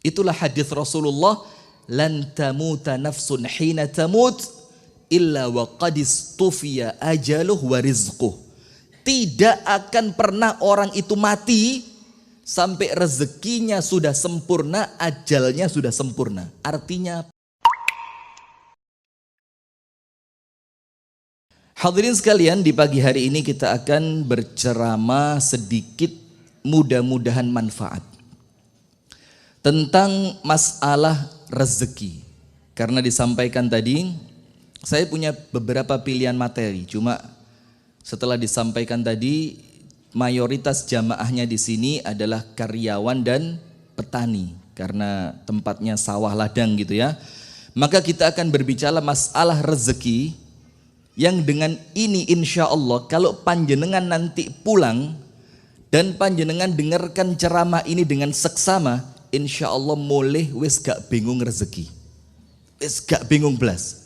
Itulah hadis Rasulullah, lan tamuta nafsun hina tamut illa wa qad istufiya ajaluh wa rizquh. Tidak akan pernah orang itu mati sampai rezekinya sudah sempurna, ajalnya sudah sempurna. Artinya, hadirin sekalian, di pagi hari ini kita akan berceramah sedikit, mudah-mudahan manfaat, tentang masalah rezeki. Karena disampaikan tadi, saya punya beberapa pilihan materi, cuma setelah disampaikan tadi, mayoritas jamaahnya di sini adalah karyawan dan petani, karena tempatnya sawah ladang gitu ya. Maka kita akan berbicara masalah rezeki, yang dengan ini insya Allah kalau panjenengan nanti pulang dan panjenengan dengarkan ceramah ini dengan seksama, insya Allah mulai wis gak bingung rezeki, wis gak bingung belas.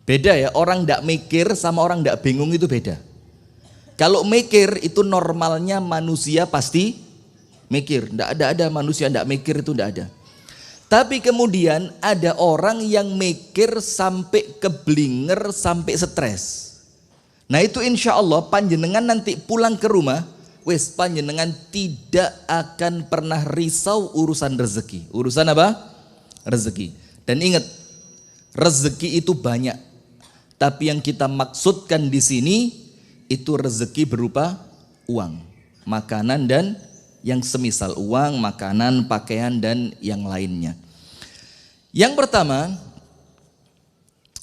Beda ya, orang ndak mikir sama orang ndak bingung itu beda. Kalau mikir itu normalnya manusia pasti mikir, ndak ada manusia ndak mikir, itu ndak ada. Tapi kemudian ada orang yang mikir sampai keblinger, sampai stres. Nah itu insya Allah panjenengan nanti pulang ke rumah, wes panjenengan tidak akan pernah risau urusan rezeki. Urusan apa? Rezeki. Dan ingat, rezeki itu banyak. Tapi yang kita maksudkan di sini itu rezeki berupa uang, makanan dan yang semisal uang, makanan, pakaian dan yang lainnya. Yang pertama,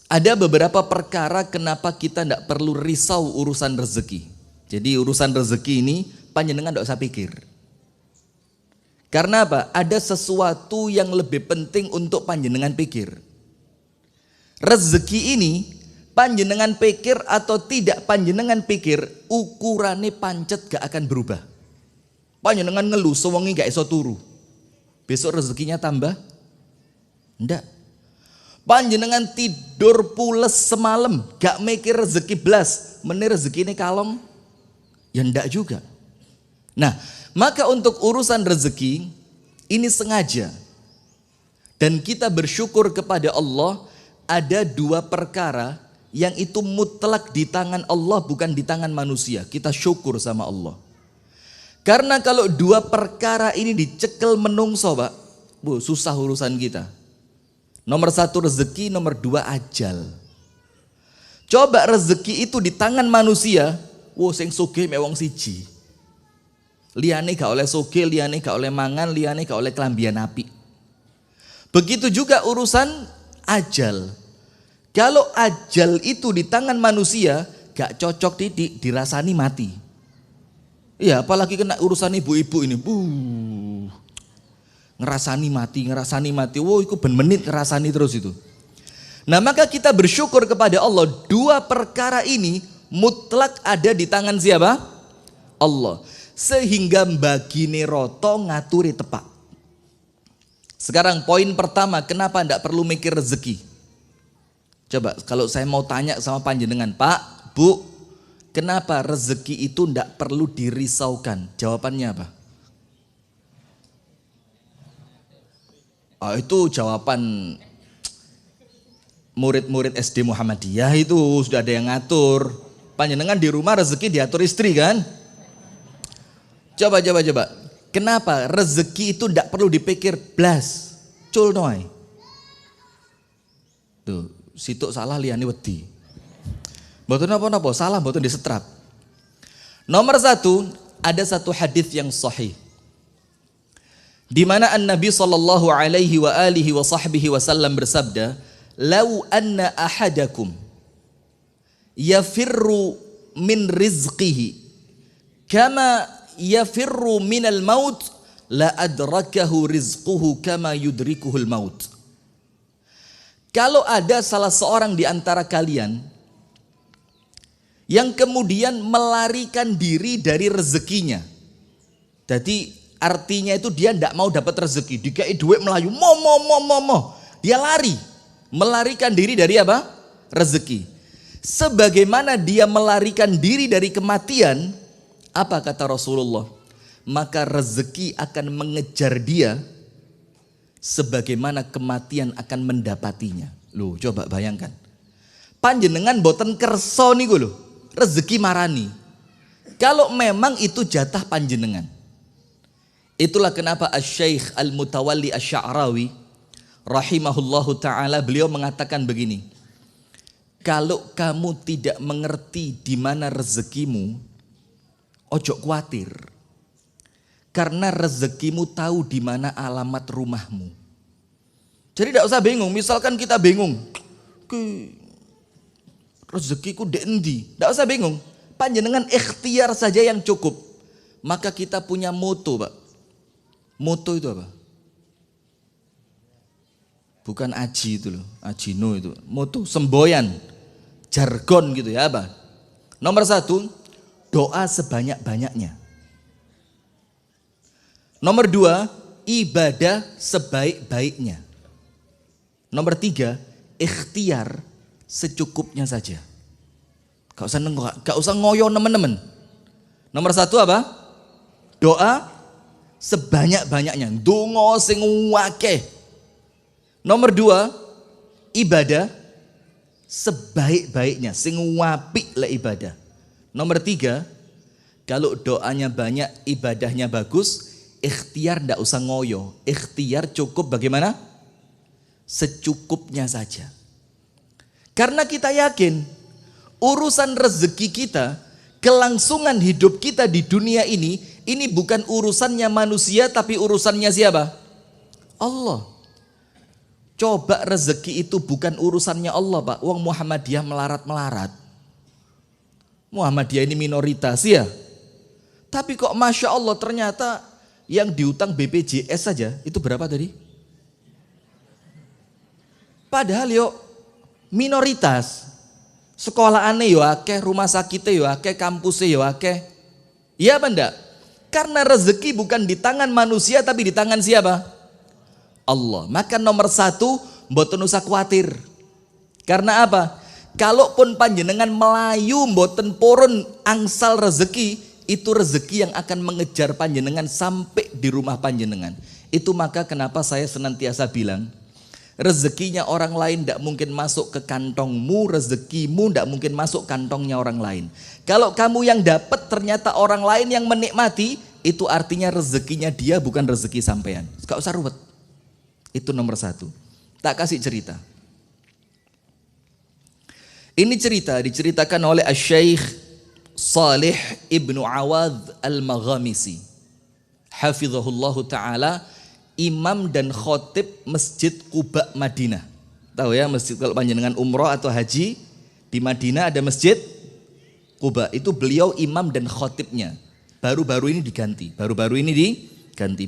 ada beberapa perkara kenapa kita tidak perlu risau urusan rezeki. Jadi urusan rezeki ini panjenengan tidak usah pikir. Karena apa? Ada sesuatu yang lebih penting untuk panjenengan pikir. Rezeki ini panjenengan pikir atau tidak panjenengan pikir, ukurannya pancet gak akan berubah. Panjenengan ngeluh sewengi gak iso turu, besok rezekinya tambah? Ndak. Panjenengan tidur pules semalam gak mikir rezeki belas, menir rezeki ini kalong? Ya ndak juga. Nah, maka untuk urusan rezeki ini sengaja, dan kita bersyukur kepada Allah ada dua perkara yang itu mutlak di tangan Allah, bukan di tangan manusia. Kita syukur sama Allah. Karena kalau dua perkara ini dicekel menungso, Pak, susah urusan kita. Nomor satu rezeki, nomor dua ajal. Coba rezeki itu di tangan manusia, sing sugih mewong siji. Liyane gak oleh sugih, liyane gak oleh mangan, liyane gak oleh kelambian api. Begitu juga urusan ajal. Kalau ajal itu di tangan manusia, gak cocok dirasani mati. Iya, apalagi kena urusan ibu-ibu ini, ngerasani mati. Wow, itu ben menit ngerasani terus itu. Nah, maka kita bersyukur kepada Allah, dua perkara ini mutlak ada di tangan siapa? Allah. Sehingga bagine roto ngaturi tepak. Sekarang poin pertama, kenapa tidak perlu mikir rezeki? Coba kalau saya mau tanya sama panjenengan, Pak, Bu, kenapa rezeki itu tidak perlu dirisaukan? Jawabannya apa? Itu jawaban murid-murid SD Muhammadiyah, itu sudah ada yang ngatur. Panjenengan di rumah rezeki diatur istri kan? Coba. Kenapa rezeki itu tidak perlu dipikir blas? Culnoy. Tuh. Situk salah liyane wedi. Mboten napa-napa, salah mboten disetrap. Nomor satu, ada satu hadis yang sahih, di mana An-Nabi sallallahu alaihi wa alihi wa sahbihi wasallam bersabda, "Lau anna ahadakum yafirru min rizqihi kama yafirru minal maut la adrakahu rizquhu kama yudrikuhul maut." Kalau ada salah seorang di antara kalian yang kemudian melarikan diri dari rezekinya, jadi artinya itu dia tidak mau dapat rezeki, dikai duit melayu, dia lari, melarikan diri dari apa? Rezeki. Sebagaimana dia melarikan diri dari kematian, apa kata Rasulullah? Maka rezeki akan mengejar dia sebagaimana kematian akan mendapatinya. Loh, coba bayangkan. Panjenengan boten kersa niku lho, rezeki marani. Kalau memang itu jatah panjenengan. Itulah kenapa Asy-Syaikh Al-Mutawalli Asy-Sya'rawi rahimahullahu taala beliau mengatakan begini. Kalau kamu tidak mengerti di mana rezekimu, ojo khawatir. Karena rezekimu tahu di mana alamat rumahmu. Jadi tidak usah bingung. Misalkan kita bingung, rezekiku di endi? Tidak usah bingung. Panjenengan ikhtiar saja yang cukup. Maka kita punya moto, Pak. Moto itu apa? Bukan aji itu loh, ajino itu. Moto, semboyan, jargon gitu ya apa? Nomor 1, doa sebanyak-banyaknya. Nomor 2, ibadah sebaik-baiknya. Nomor 3, ikhtiar secukupnya saja. Gak usah ngoyo teman-teman. Nomor 1 apa? Doa sebanyak-banyaknya. Donga sing akeh. Nomor 2, ibadah sebaik-baiknya, sing apik le ibadah. Nomor 3, kalau doanya banyak, ibadahnya bagus, ikhtiar ndak usah ngoyo. Ikhtiar cukup bagaimana? Secukupnya saja. Karena kita yakin urusan rezeki kita, kelangsungan hidup kita di dunia ini bukan urusannya manusia tapi urusannya siapa? Allah. Coba rezeki itu bukan urusannya Allah, Pak. Wong Muhammadiyah melarat-melarat. Muhammadiyah ini minoritas ya. Tapi kok Masya Allah ternyata yang diutang BPJS saja itu berapa tadi? Padahal yuk minoritas. Sekolahannya yo akeh, rumah sakitnya yo akeh, kampusnya yo akeh. Iya apa enggak? Karena rezeki bukan di tangan manusia tapi di tangan siapa? Allah. Maka nomor 1, mboten usah khawatir. Karena apa? Kalaupun panjenengan melayu mboten purun angsal rezeki, itu rezeki yang akan mengejar panjenengan sampai di rumah panjenengan. Itu maka kenapa saya senantiasa bilang, rezekinya orang lain tidak mungkin masuk ke kantongmu, rezekimu tidak mungkin masuk kantongnya orang lain. Kalau kamu yang dapat ternyata orang lain yang menikmati, itu artinya rezekinya dia bukan rezeki sampean. Gak usah ruwet. Itu nomor 1. Tak kasih cerita. Ini cerita diceritakan oleh Asy-Syaikh Shalih Ibnu Awadh Al-Maghamisi. Hafizahullahu ta'ala, imam dan khotib Masjid Quba Madinah. Tahu ya, masjid kalau panjenengan umroh atau haji di Madinah ada Masjid Quba. Itu beliau imam dan khotibnya. Baru-baru ini diganti.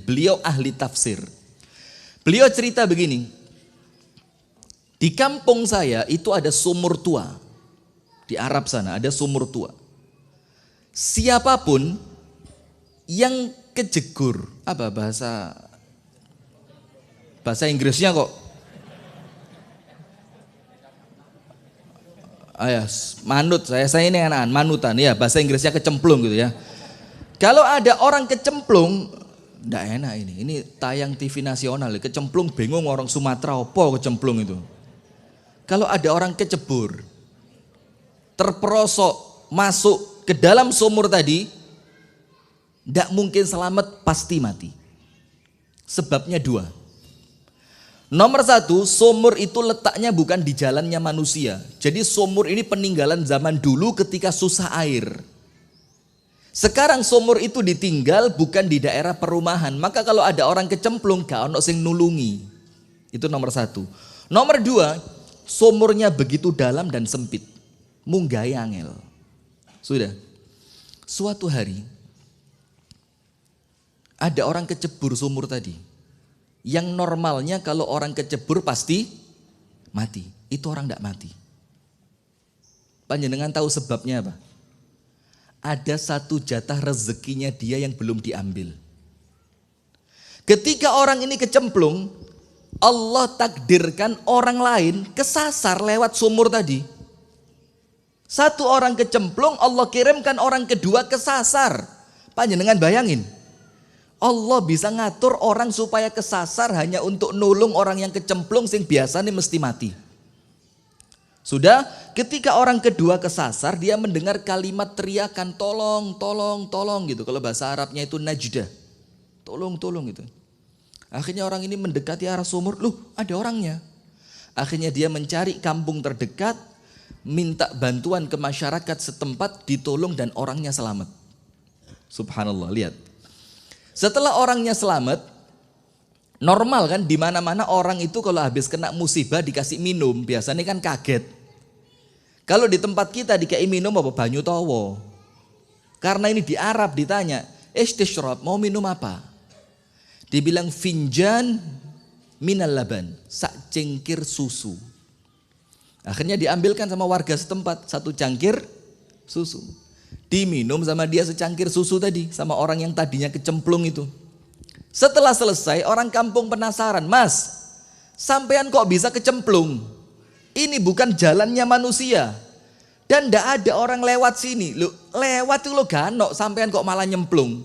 Beliau ahli tafsir. Beliau cerita begini. Di kampung saya itu ada sumur tua. Di Arab sana ada sumur tua. Siapapun yang kejegur, apa bahasa Inggrisnya kok? Manut, saya ini anak manutan ya, bahasa Inggrisnya kecemplung gitu ya. Kalau ada orang kecemplung, ndak enak ini. Ini tayang TV nasional, kecemplung bingung orang Sumatera apa kecemplung itu. Kalau ada orang kecebur, terperosok masuk ke dalam sumur tadi, ndak mungkin selamat, pasti mati. Sebabnya 2. Nomor 1, sumur itu letaknya bukan di jalannya manusia. Jadi sumur ini peninggalan zaman dulu ketika susah air. Sekarang sumur itu ditinggal bukan di daerah perumahan. Maka kalau ada orang kecemplung, gak ono sing nulungi. Itu nomor 1. Nomor 2, sumurnya begitu dalam dan sempit. Munggai angel. Sudah. Suatu hari ada orang kecebur sumur tadi. Yang normalnya kalau orang kecebur pasti mati. Itu orang tidak mati. Panjenengan tahu sebabnya apa? Ada satu jatah rezekinya dia yang belum diambil. Ketika orang ini kecemplung, Allah takdirkan orang lain kesasar lewat sumur tadi. Satu orang kecemplung, Allah kirimkan orang kedua kesasar. Panjenengan bayangin. Allah bisa ngatur orang supaya kesasar hanya untuk nulung orang yang kecemplung sing biasanya mesti mati. Sudah, ketika orang kedua kesasar, dia mendengar kalimat teriakan tolong, tolong, tolong gitu. Kalau bahasa Arabnya itu najdah. Tolong, tolong gitu. Akhirnya orang ini mendekati arah sumur, loh ada orangnya. Akhirnya dia mencari kampung terdekat, minta bantuan ke masyarakat setempat, ditolong dan orangnya selamat. Subhanallah, lihat. Setelah orangnya selamat, normal kan di mana-mana orang itu kalau habis kena musibah dikasih minum, biasanya kan kaget. Kalau di tempat kita dikasih minum apa banyu towo. Karena ini di Arab ditanya, "Istishrab, mau minum apa?" Dibilang finjan minal laban, sak cengkir susu. Akhirnya diambilkan sama warga setempat satu cangkir susu. Diminum sama dia secangkir susu tadi sama orang yang tadinya kecemplung itu. Setelah selesai orang kampung penasaran, "Mas, sampean kok bisa kecemplung? Ini bukan jalannya manusia. Dan ndak ada orang lewat sini. Loh, lewat itu lo ganok, sampean kok malah nyemplung."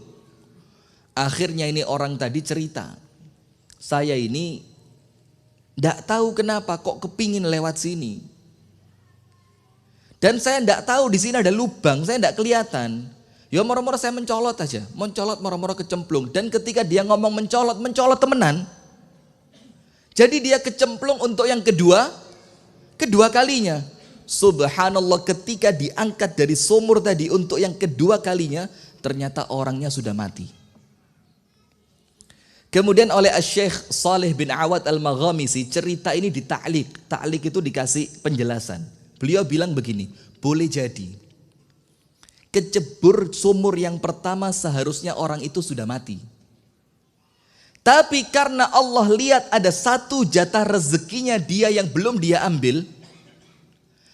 Akhirnya ini orang tadi cerita, "Saya ini ndak tahu kenapa kok kepingin lewat sini. Dan saya ndak tahu di sini ada lubang, saya ndak kelihatan. Ya moro-moro saya mencolot aja, mencolot moro-moro kecemplung." Dan ketika dia ngomong mencolot, mencolot temenan. Jadi dia kecemplung untuk yang kedua kalinya. Subhanallah, ketika diangkat dari sumur tadi untuk yang kedua kalinya, ternyata orangnya sudah mati. Kemudian oleh Syekh Saleh bin Awad Al-Maghamisi, cerita ini di ta'liq. Ta'liq itu dikasih penjelasan. Beliau bilang begini, boleh jadi kecebur sumur yang pertama seharusnya orang itu sudah mati. Tapi karena Allah lihat ada satu jatah rezekinya dia yang belum dia ambil,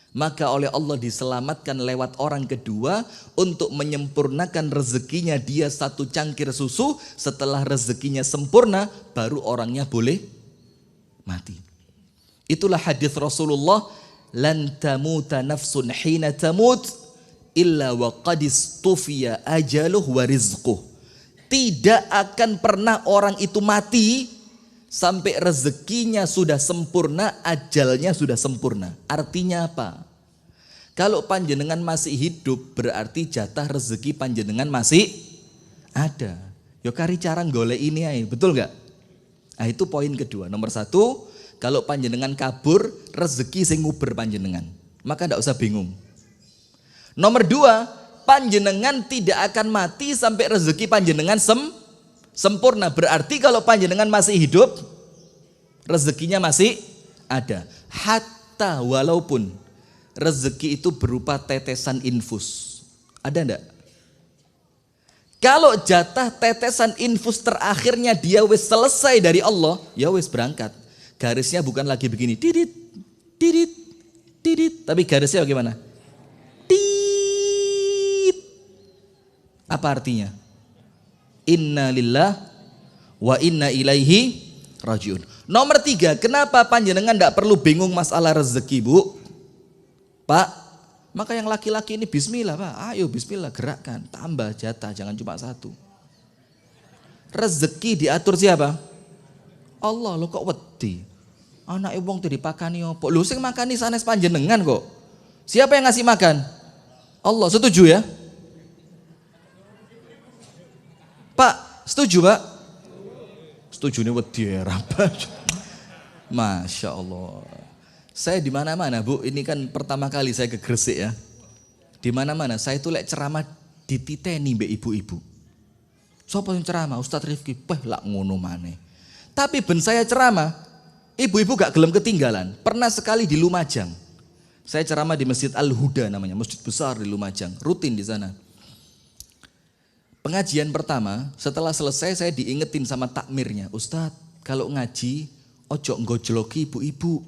maka oleh Allah diselamatkan lewat orang kedua untuk menyempurnakan rezekinya dia satu cangkir susu. Setelah rezekinya sempurna, baru orangnya boleh mati. Itulah hadis Rasulullah, lan tamuta nafsun hina tamut illa wa qadis tufiya ajaluh wa rizquh. Tidak akan pernah orang itu mati sampai rezekinya sudah sempurna, ajalnya sudah sempurna. Artinya apa? Kalau panjenengan masih hidup, berarti jatah rezeki panjenengan masih ada. Yo kari cara golek ini aja, betul gak? Nah itu poin kedua. Nomor satu, kalau panjenengan kabur, rezeki sing nguber panjenengan. Maka ndak usah bingung. Nomor dua, panjenengan tidak akan mati sampai rezeki panjenengan sempurna. Berarti kalau panjenengan masih hidup, rezekinya masih ada. Hatta walaupun rezeki itu berupa tetesan infus. Ada enggak? Kalau jatah tetesan infus terakhirnya dia wis selesai dari Allah, ya wis berangkat. Garisnya bukan lagi begini, didit, didit, didit. Tapi garisnya bagaimana? Tit. Apa artinya? Inna lillah wa inna ilaihi rajiun. Nomor tiga, kenapa panjenengan tidak perlu bingung masalah rezeki, Bu? Pak, maka yang laki-laki ini bismillah, Pak. Ayo bismillah, gerakkan, tambah jatah, jangan cuma satu. Rezeki diatur siapa? Allah. Lo kok wedi? Anak wong tuh dipakani opo? Lo sing makani sanes panjenengan kok. Siapa yang ngasih makan? Allah. Setuju ya? Pak, setuju Pak? Setuju nih wedi ya, Masya Allah. Saya di mana-mana Bu, ini kan pertama kali saya ke Gresik ya. Di mana-mana saya tuh lek ceramah dititeni mbek ibu-ibu. Sopo yang ceramah? Ustadz Rifki, lak ngono maneh. Tapi ben saya ceramah, ibu-ibu gak gelem ketinggalan. Pernah sekali di Lumajang. Saya ceramah di Masjid Al-Huda namanya, masjid besar di Lumajang, rutin di sana. Pengajian pertama, setelah selesai saya diingetin sama takmirnya, Ustadz, kalau ngaji ojo nggojloki ibu-ibu.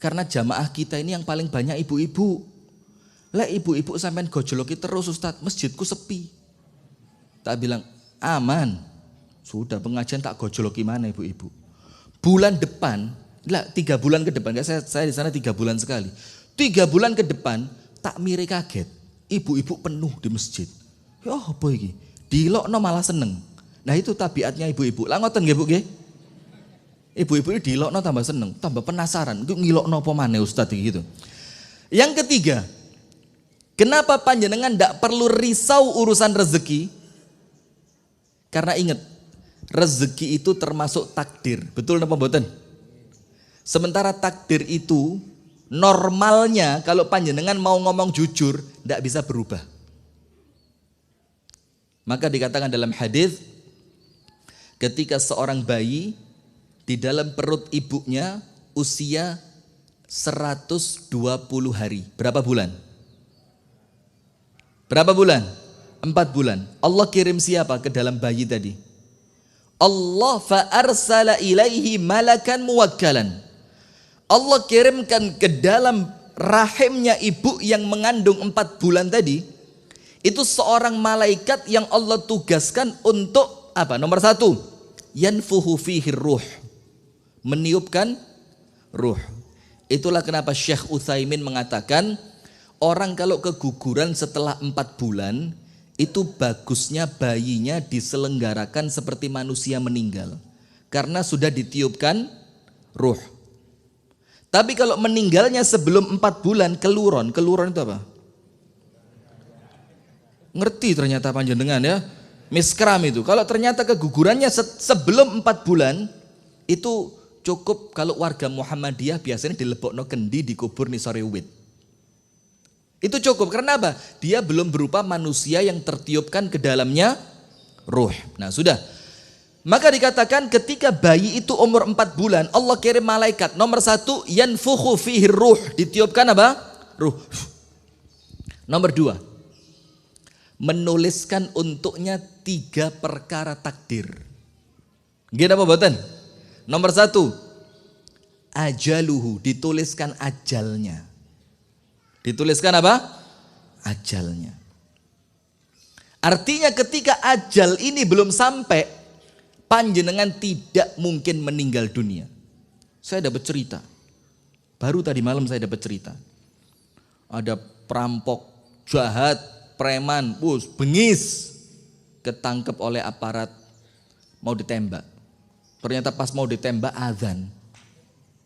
Karena jamaah kita ini yang paling banyak ibu-ibu. Lek ibu-ibu sampean gojloki terus Ustadz, masjidku sepi. Tak bilang, aman. Sudah pengajian tak gojloki mana ibu-ibu. Bulan depan, 3 bulan ke depan, saya di sana 3 bulan sekali. 3 bulan ke depan, takmire kaget. Ibu-ibu penuh di masjid. Ya apa iki? Dilokno malah seneng. Nah itu tabiatnya ibu-ibu. Lah ngoten nggih Bu nggih. Ibu-ibu ini dilokno tambah seneng, tambah penasaran. Itu ngilokno apa maneh Ustaz gitu. Yang ketiga, kenapa panjenengan tidak perlu risau urusan rezeki? Karena ingat, rezeki itu termasuk takdir. Betul napa mboten? Sementara takdir itu normalnya kalau panjenengan mau ngomong jujur tidak bisa berubah. Maka dikatakan dalam hadis, ketika seorang bayi di dalam perut ibunya usia 120 hari. Berapa bulan? Berapa bulan? 4 bulan. Allah kirim siapa ke dalam bayi tadi? Allah fa'arsala ilaihi malakan muwakkalan. Allah kirimkan ke dalam rahimnya ibu yang mengandung 4 bulan tadi, itu seorang malaikat yang Allah tugaskan untuk apa? Nomor 1, yanfuhu fihi ruh, meniupkan ruh. Itulah kenapa Syekh Utsaimin mengatakan, orang kalau keguguran setelah 4 bulan, itu bagusnya bayinya diselenggarakan seperti manusia meninggal, karena sudah ditiupkan ruh. Tapi kalau meninggalnya sebelum 4 bulan, keluron itu apa? Ngerti ternyata panjenengan ya, miskram itu. Kalau ternyata kegugurannya sebelum 4 bulan, itu cukup kalau warga Muhammadiyah biasanya dilebokno kendi, dikubur nisore wit. Itu cukup, karena apa? Dia belum berupa manusia yang tertiupkan ke dalamnya ruh. Nah sudah. Maka dikatakan ketika bayi itu umur 4 bulan, Allah kirim malaikat. Nomor 1, yanfukhu fihi ruh, ditiupkan apa? Ruh. Nomor 2, menuliskan untuknya 3 perkara takdir. Gini apa boten? Nomor 1, ajaluhu, dituliskan ajalnya. Dituliskan apa? Ajalnya. Artinya ketika ajal ini belum sampai, panjenengan tidak mungkin meninggal dunia. Saya dapat cerita, baru tadi malam saya dapat cerita. Ada perampok jahat, preman, bengis, ketangkep oleh aparat, mau ditembak. Ternyata pas mau ditembak azan,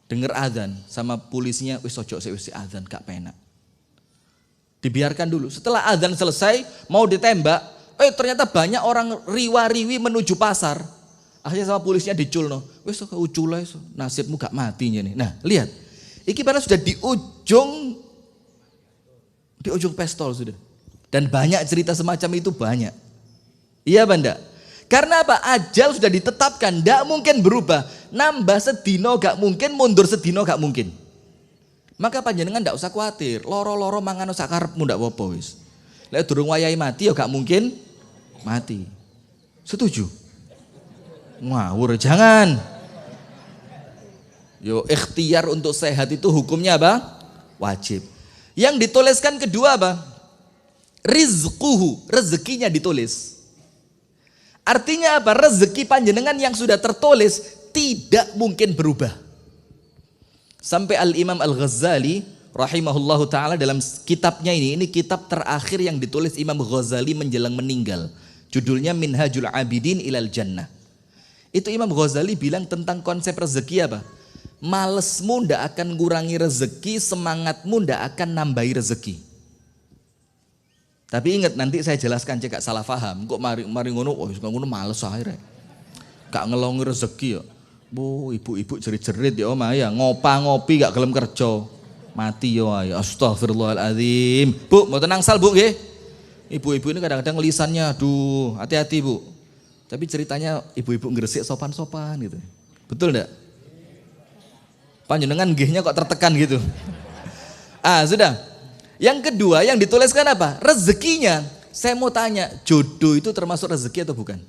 dengar azan sama polisinya, wis ojo wis azan gak penak. Dibiarkan dulu. Setelah azan selesai mau ditembak, ternyata banyak orang riwa-riwi menuju pasar. Akhirnya sama polisinya diculno, wis kok ucule nasibmu gak mati nih. Nah, lihat. Iki padahal sudah di ujung pistol sudah. Dan banyak cerita semacam itu banyak. Iya Banda? Karena apa? Ajal sudah ditetapkan, gak mungkin berubah. Nambah sedino gak mungkin, mundur sedino gak mungkin. Maka panjenengan gak usah khawatir. Loro-loro mangan sak karepmu ndak apa-apa wis. Lek durung wayahe mati ya gak mungkin mati. Setuju? Ngawur, jangan. Yo, ikhtiar untuk sehat itu hukumnya apa? Wajib. Yang dituliskan kedua apa? Rizquhu, rezekinya ditulis. Artinya apa? Rezeki panjenengan yang sudah tertulis tidak mungkin berubah. Sampai Al-Imam Al-Ghazali rahimahullahu ta'ala dalam kitabnya ini kitab terakhir yang ditulis Imam Ghazali menjelang meninggal. Judulnya Minhajul Abidin Ilal Jannah. Itu Imam Ghazali bilang tentang konsep rezeki apa? Malesmu ndak akan ngurangi rezeki, semangatmu ndak akan nambahi rezeki. Tapi ingat, nanti saya jelaskan cek gak salah paham. Kok mari ngono, ngono males akhirnya. Gak ngelongi rezeki ya. Bu, ibu-ibu jerit-jerit ya omah ya, ngopi gak gelem kerja. Mati ya, astagfirullahaladzim. Bu, mau tenang sal Bu nggih. Ibu-ibu ini kadang-kadang lisannya, aduh, hati-hati Bu. Tapi ceritanya ibu-ibu ngresik sopan-sopan gitu. Betul enggak? Panjenengan nggihnya kok tertekan gitu. Sudah. Yang kedua yang dituliskan apa? Rezekinya. Saya mau tanya, jodoh itu termasuk rezeki atau bukan?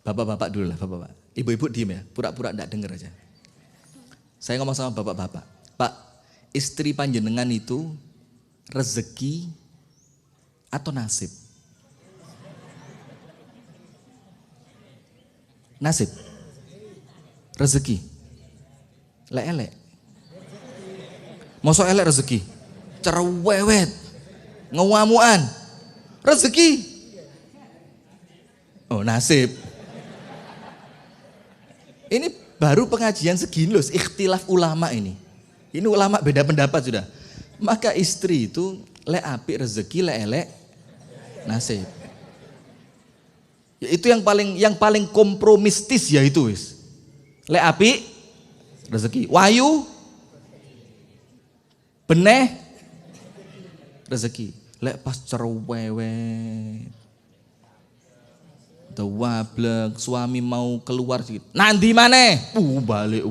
Bapak-bapak dulu lah, bapak-bapak. Ibu-ibu diem ya, pura-pura enggak dengar aja. Saya ngomong sama bapak-bapak. Pak, istri panjenengan itu rezeki atau nasib? Nasib, rezeki, elek. Mosok elek rezeki, cerewet, ngewamuan, rezeki. Oh, nasib. Ini baru pengajian segini loh, ikhtilaf ulama ini. Ini ulama beda pendapat sudah. Maka istri itu le apik rezeki, le elek nasib. Ya, itu yang paling kompromistis ya itu wis. Le apik rezeki, wayu beneh rezeki. Lek pas cerewet tewablek, suami mau keluar sedikit. Nanti mana? Balik.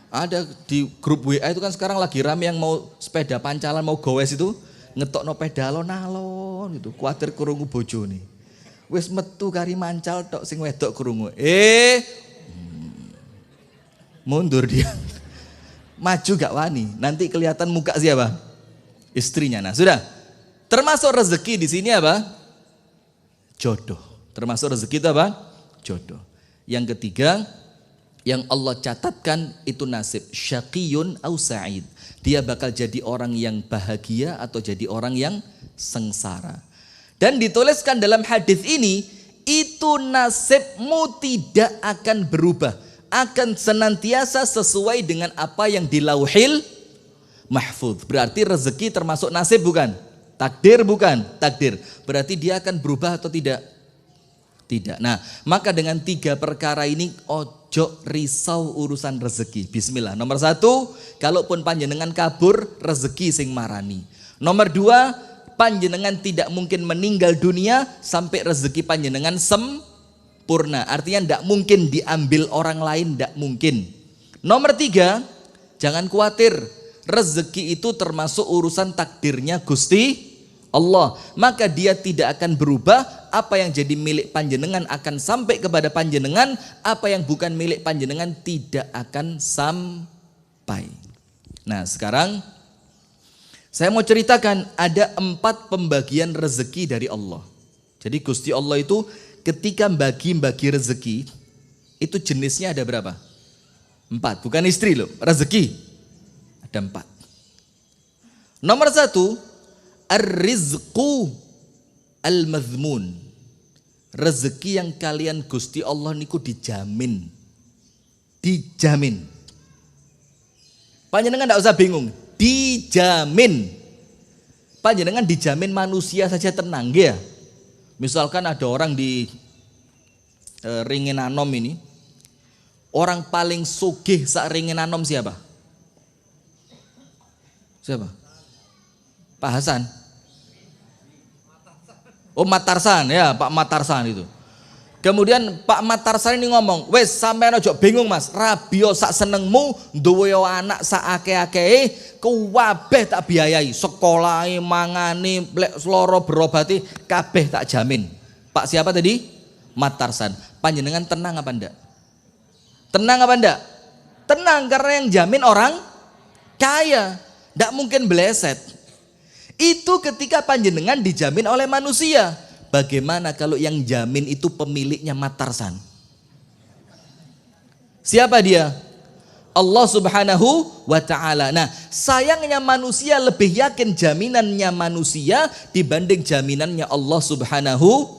Ada di grup WA itu kan sekarang lagi rame yang mau sepeda pancalan, mau gowes itu ngetokno pedalon alon gitu. Kuatir krungu bojone. Wis metu kari mancal tok sing wedok krungu. Mundur dia. Maju gak wani. Nanti kelihatan muka siapa? Istrinya. Nah, sudah. Termasuk rezeki di sini apa? Jodoh. Termasuk rezeki itu apa? Jodoh. Yang ketiga, yang Allah catatkan itu nasib. Syaqiyun au sa'id. Dia bakal jadi orang yang bahagia atau jadi orang yang sengsara. Dan dituliskan dalam hadis ini, itu nasibmu tidak akan berubah. Akan senantiasa sesuai dengan apa yang di lauhil mahfuz. Berarti rezeki termasuk nasib bukan? Takdir bukan? Takdir. Berarti dia akan berubah atau tidak? Tidak. Nah, maka dengan 3 perkara ini ojo risau urusan rezeki. Bismillah. Nomor 1, kalaupun panjenengan kabur, rezeki sing marani. Nomor 2, panjenengan tidak mungkin meninggal dunia sampai rezeki panjenengan sempurna. Artinya tidak mungkin diambil orang lain, tidak mungkin. Nomor 3, jangan khawatir. Rezeki itu termasuk urusan takdirnya Gusti Allah, maka dia tidak akan berubah. Apa yang jadi milik panjenengan akan sampai kepada panjenengan, apa yang bukan milik panjenengan tidak akan sampai. Nah, sekarang saya mau ceritakan ada 4 pembagian rezeki dari Allah. Jadi Gusti Allah itu ketika bagi-bagi rezeki itu jenisnya ada berapa? 4, bukan istri loh, rezeki ada 4. Nomor 1, ar-rizqu al-mazmun. Rezeki yang kalian Gusti Allah niku dijamin. Dijamin. Panjenengan enggak usah bingung, dijamin. Panjenengan dijamin manusia saja tenang ya. Misalkan ada orang di Ringinanom ini, orang paling sugih sak Ringinanom siapa? Siapa? Pak Hasan. Oh, Matarsan ya, Pak Matarsan itu. Kemudian Pak Matarsan ini ngomong, wes sampean aja bingung Mas, rabio sak senengmu, duwe anak sak akeh-akehe, kuwabeh tak biayai, sekolahe, mangane, lek loro berobati, kabeh tak jamin. Pak siapa tadi? Matarsan. Panjenengan tenang apa ndak? Tenang apa ndak? Tenang, karena yang jamin orang kaya, ndak mungkin bleset. Itu ketika panjenengan dijamin oleh manusia. Bagaimana kalau yang jamin itu pemiliknya Matarsan? Siapa dia? Allah Subhanahu wa ta'ala. Nah, sayangnya manusia lebih yakin jaminannya manusia dibanding jaminannya Allah Subhanahu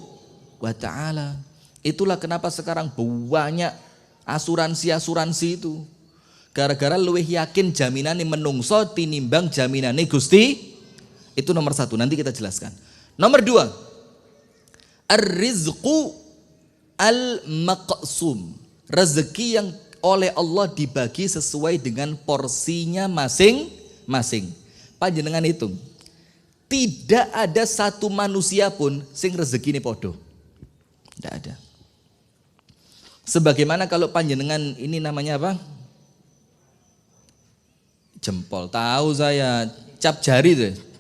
wa ta'ala. Itulah kenapa sekarang banyak asuransi itu. Gara-gara luwih yakin jaminannya menungso tinimbang jaminannya Gusti. Itu nomor 1, nanti kita jelaskan. Nomor 2, ar-rizqu al-maqsum. Rezeki yang oleh Allah dibagi sesuai dengan porsinya masing-masing. Panjenengan hitung, tidak ada satu manusia pun sing rezeki ini podo. Tidak ada. Sebagaimana kalau panjenengan ini namanya apa? Jempol, tahu saya, cap jari tuh.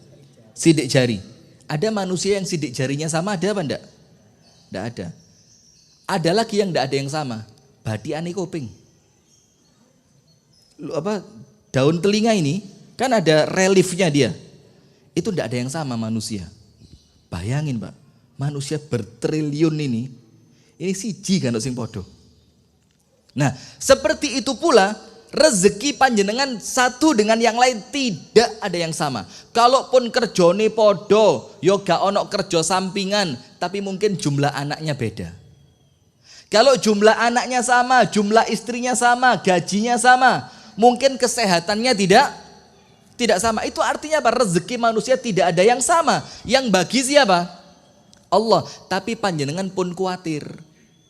Sidik jari. Ada manusia yang sidik jarinya sama, ada apa enggak? Enggak ada. Ada lagi yang enggak ada yang sama. Badiane kuping. Daun telinga ini kan ada reliefnya dia. Itu enggak ada yang sama manusia. Bayangin Pak, manusia bertriliun ini siji kan sing podo. Nah, seperti itu pula rezeki panjenengan satu dengan yang lain tidak ada yang sama. Kalaupun kerjone podo, yo gak ono kerja sampingan, tapi mungkin jumlah anaknya beda. Kalau jumlah anaknya sama, jumlah istrinya sama, gajinya sama, mungkin kesehatannya tidak sama. Itu artinya apa? Rezeki manusia tidak ada yang sama. Yang bagi siapa? Allah. Tapi panjenengan pun khawatir.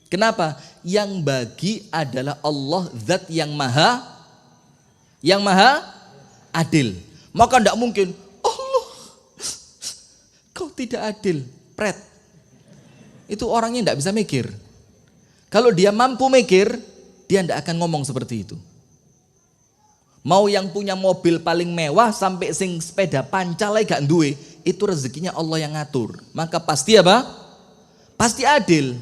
Kenapa? Yang bagi adalah Allah, zat yang maha adil. Maka tidak mungkin Allah kau tidak adil, pret. Itu orangnya tidak bisa mikir. Kalau dia mampu mikir, dia tidak akan ngomong seperti itu. Mau yang punya mobil paling mewah sampai sing sepeda pancalai gak duwe, itu rezekinya Allah yang ngatur. Maka pasti apa? Pasti adil.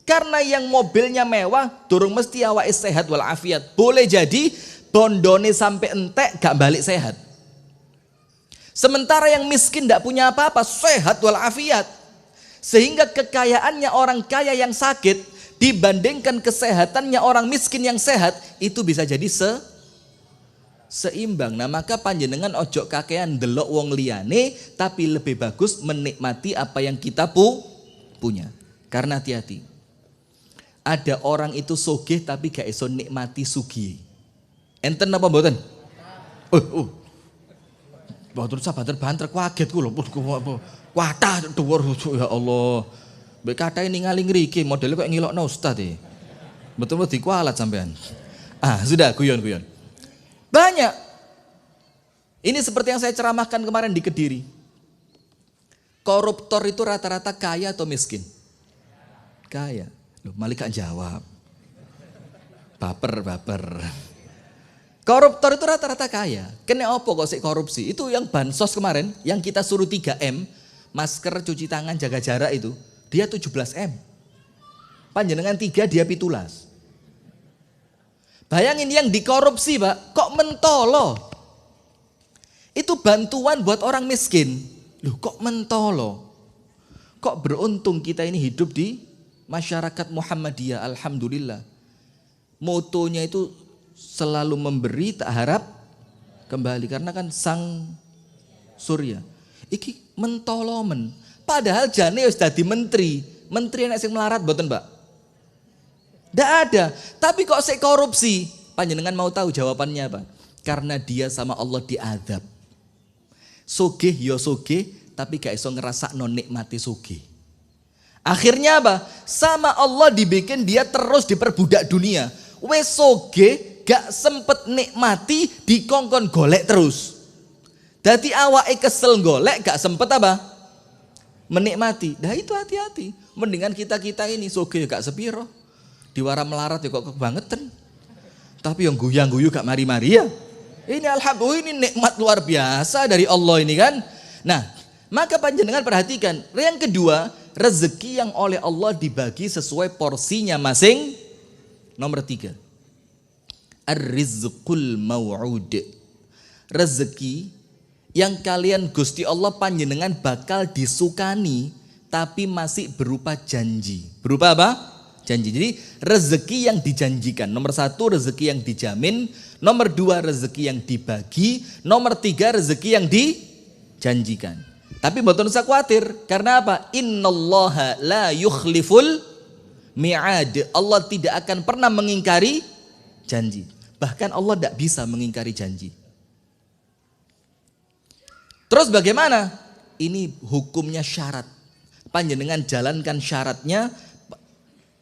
Karena yang mobilnya mewah, durung mesti awake sehat walafiat. Boleh jadi bondone sampai entek gak balik sehat. Sementara yang miskin gak punya apa-apa, sehat walafiat. Sehingga kekayaannya orang kaya yang sakit dibandingkan kesehatannya orang miskin yang sehat, itu bisa jadi seimbang. Nah maka panjenengan ojo kakean delok wong liyane, tapi lebih bagus menikmati apa yang kita punya. Karena hati-hati. Ada orang itu sugih tapi gak iso nikmati sugih. Enten apa mboten? Mboten sabanter banter kaget ku lho. Watah dhuwur ya Allah. Mbek kathah ningali ngriki modele kok ngilokno ustaz e. Betul-betul dikualat sampean. Sudah guyon-guyon. Banyak. Ini seperti yang saya ceramahkan kemarin di Kediri. Koruptor itu rata-rata kaya atau miskin? Kaya. Loh, malah gak jawab. Baper. Koruptor itu rata-rata kaya. Kena apa kok sih korupsi? Itu yang bansos kemarin, yang kita suruh 3M, masker, cuci tangan, jaga jarak itu, dia 17M. Panjenengan 3, dia 17. Bayangin yang dikorupsi Pak, kok mentolo. Itu bantuan buat orang miskin. Loh kok mentolo. Kok beruntung kita ini hidup di masyarakat Muhammadiyah, alhamdulillah. Motonya itu selalu memberi tak harap kembali. Karena kan sang surya. Iki mentolomen. Padahal jane wis dadi menteri. Menteri enek sing melarat mboten, Mbak? Tidak ada. Tapi kok sik korupsi? Panjenengan mau tahu jawabannya apa? Karena dia sama Allah diadab. Sugih ya sugih, tapi gak iso ngerasakno nikmati sugih. Akhirnya apa? Sama Allah dibikin dia terus diperbudak dunia. Wes sugih gak sempet nikmati, dikongkon golek terus. Dadi awake kesel golek gak sempet apa? Menikmati. Nah itu hati-hati. Mendingan kita ini sugih gak sepiro. Diwara melarat ya kok kebangetan. Tapi yang guyang-guyu gak mari-mari ya. Ini alhamdulillah, ini nikmat luar biasa dari Allah ini kan. Nah, maka panjenengan perhatikan. Yang kedua, rezeki yang oleh Allah dibagi sesuai porsinya masing. Nomor 3. Ar-rizqul maw'ud. Rezeki yang kalian Gusti Allah panjenengan bakal disukani tapi masih berupa janji. Berupa apa? Janji. Jadi rezeki yang dijanjikan. Nomor 1 rezeki yang dijamin. Nomor 2 rezeki yang dibagi. Nomor 3 rezeki yang dijanjikan. Tapi mboten usah khawatir. Karena apa? Innallaha la yukhliful mi'ad. Allah tidak akan pernah mengingkari janji. Bahkan Allah tidak bisa mengingkari janji. Terus bagaimana? Ini hukumnya syarat. Panjenengan jalankan syaratnya,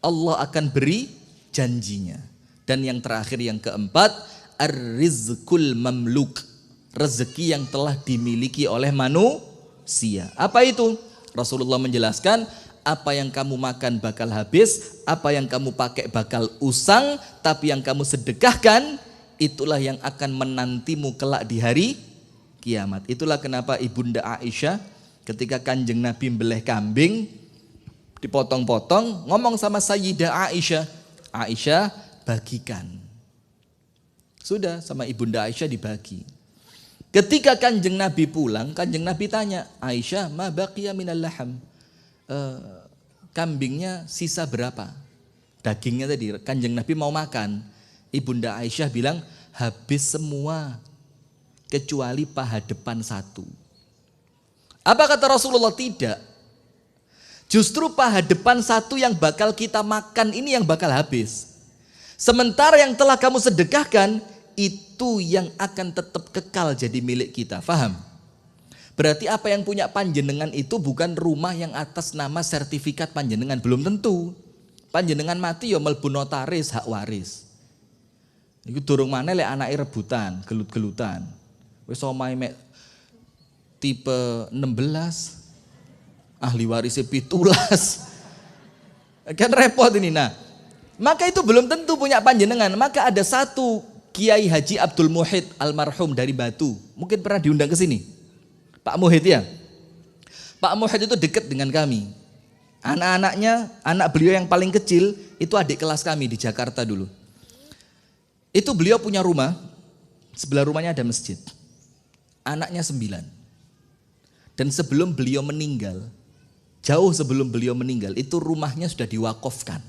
Allah akan beri janjinya. Dan yang terakhir, yang keempat, ar-rizqul mamluk. Rezeki yang telah dimiliki oleh manusia. Apa itu? Rasulullah menjelaskan, apa yang kamu makan bakal habis, apa yang kamu pakai bakal usang, tapi yang kamu sedekahkan, itulah yang akan menantimu kelak di hari kiamat. Itulah kenapa Ibunda Aisyah ketika Kanjeng Nabi mbeleh kambing, dipotong-potong, ngomong sama Sayyidah Aisyah, Aisyah bagikan. Sudah sama Ibunda Aisyah dibagi. Ketika Kanjeng Nabi pulang, Kanjeng Nabi tanya, Aisyah, ma baqiya minal laham? Kambingnya sisa berapa? Dagingnya tadi, Kanjeng Nabi mau makan. Ibunda Aisyah bilang habis semua kecuali paha depan satu. Apa kata Rasulullah? Tidak. Justru paha depan satu yang bakal kita makan ini yang bakal habis. Sementara yang telah kamu sedekahkan itu yang akan tetap kekal jadi milik kita. Faham? Berarti apa yang punya panjenengan itu bukan rumah yang atas nama sertifikat panjenengan. Belum tentu. Panjenengan mati ya mlebu notaris hak waris. Iku durung maneh lek anake rebutan, gelut-gelutan. Wis omahe mek tipe 16, ahli warisnya 17. Kan repot ini. Nah, maka itu belum tentu punya panjenengan. Maka ada satu Kiai Haji Abdul Muhid almarhum dari Batu. Mungkin pernah diundang ke sini. Pak Muhid ya. Pak Muhid itu dekat dengan kami. Anak-anaknya, anak beliau yang paling kecil itu adik kelas kami di Jakarta dulu. Itu beliau punya rumah, sebelah rumahnya ada masjid. Anaknya 9. Dan sebelum beliau meninggal, jauh sebelum beliau meninggal, itu rumahnya sudah diwakafkan.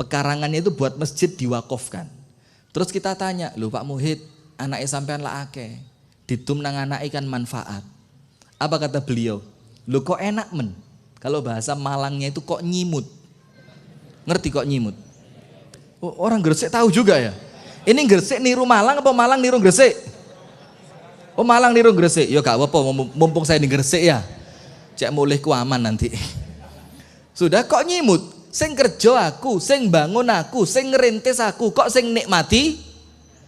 Pekarangannya itu buat masjid diwakafkan. Terus kita tanya, loh Pak Muhid, anaknya sampean lah akeh, ditum nang anake kan manfaat. Apa kata beliau? Loh kok enak men? Kalau bahasa Malangnya itu kok nyimut. Ngerti kok nyimut? Oh, orang Gresik tahu juga ya? Ini Gresik niru Malang apa Malang niru Gresik? Oh Malang niru Gresik. Ya gak apa-apa, mumpung saya di Gresik ya. Cek mulih ku aman nanti. Sudah kok nyimut? Sing kerja aku, sing bangun aku, sing ngerintis aku, kok sing nikmati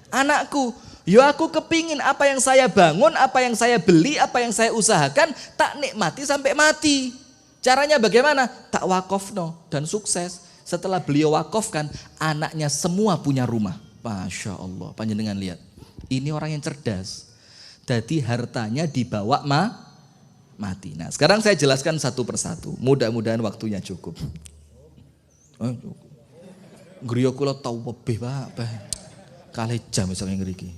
anakku. Yo aku kepingin apa yang saya bangun, apa yang saya beli, apa yang saya usahakan tak nikmati sampai mati. Caranya bagaimana? Tak wakofno dan sukses. Setelah beliau wakofkan, anaknya semua punya rumah. Masya Allah, panjenengan lihat. Ini orang yang cerdas. Jadi hartanya dibawa mati. Nah sekarang saya jelaskan satu persatu. Mudah-mudahan waktunya cukup. Griya kula tau webih Pak. Kalih jam misalnya ngriki.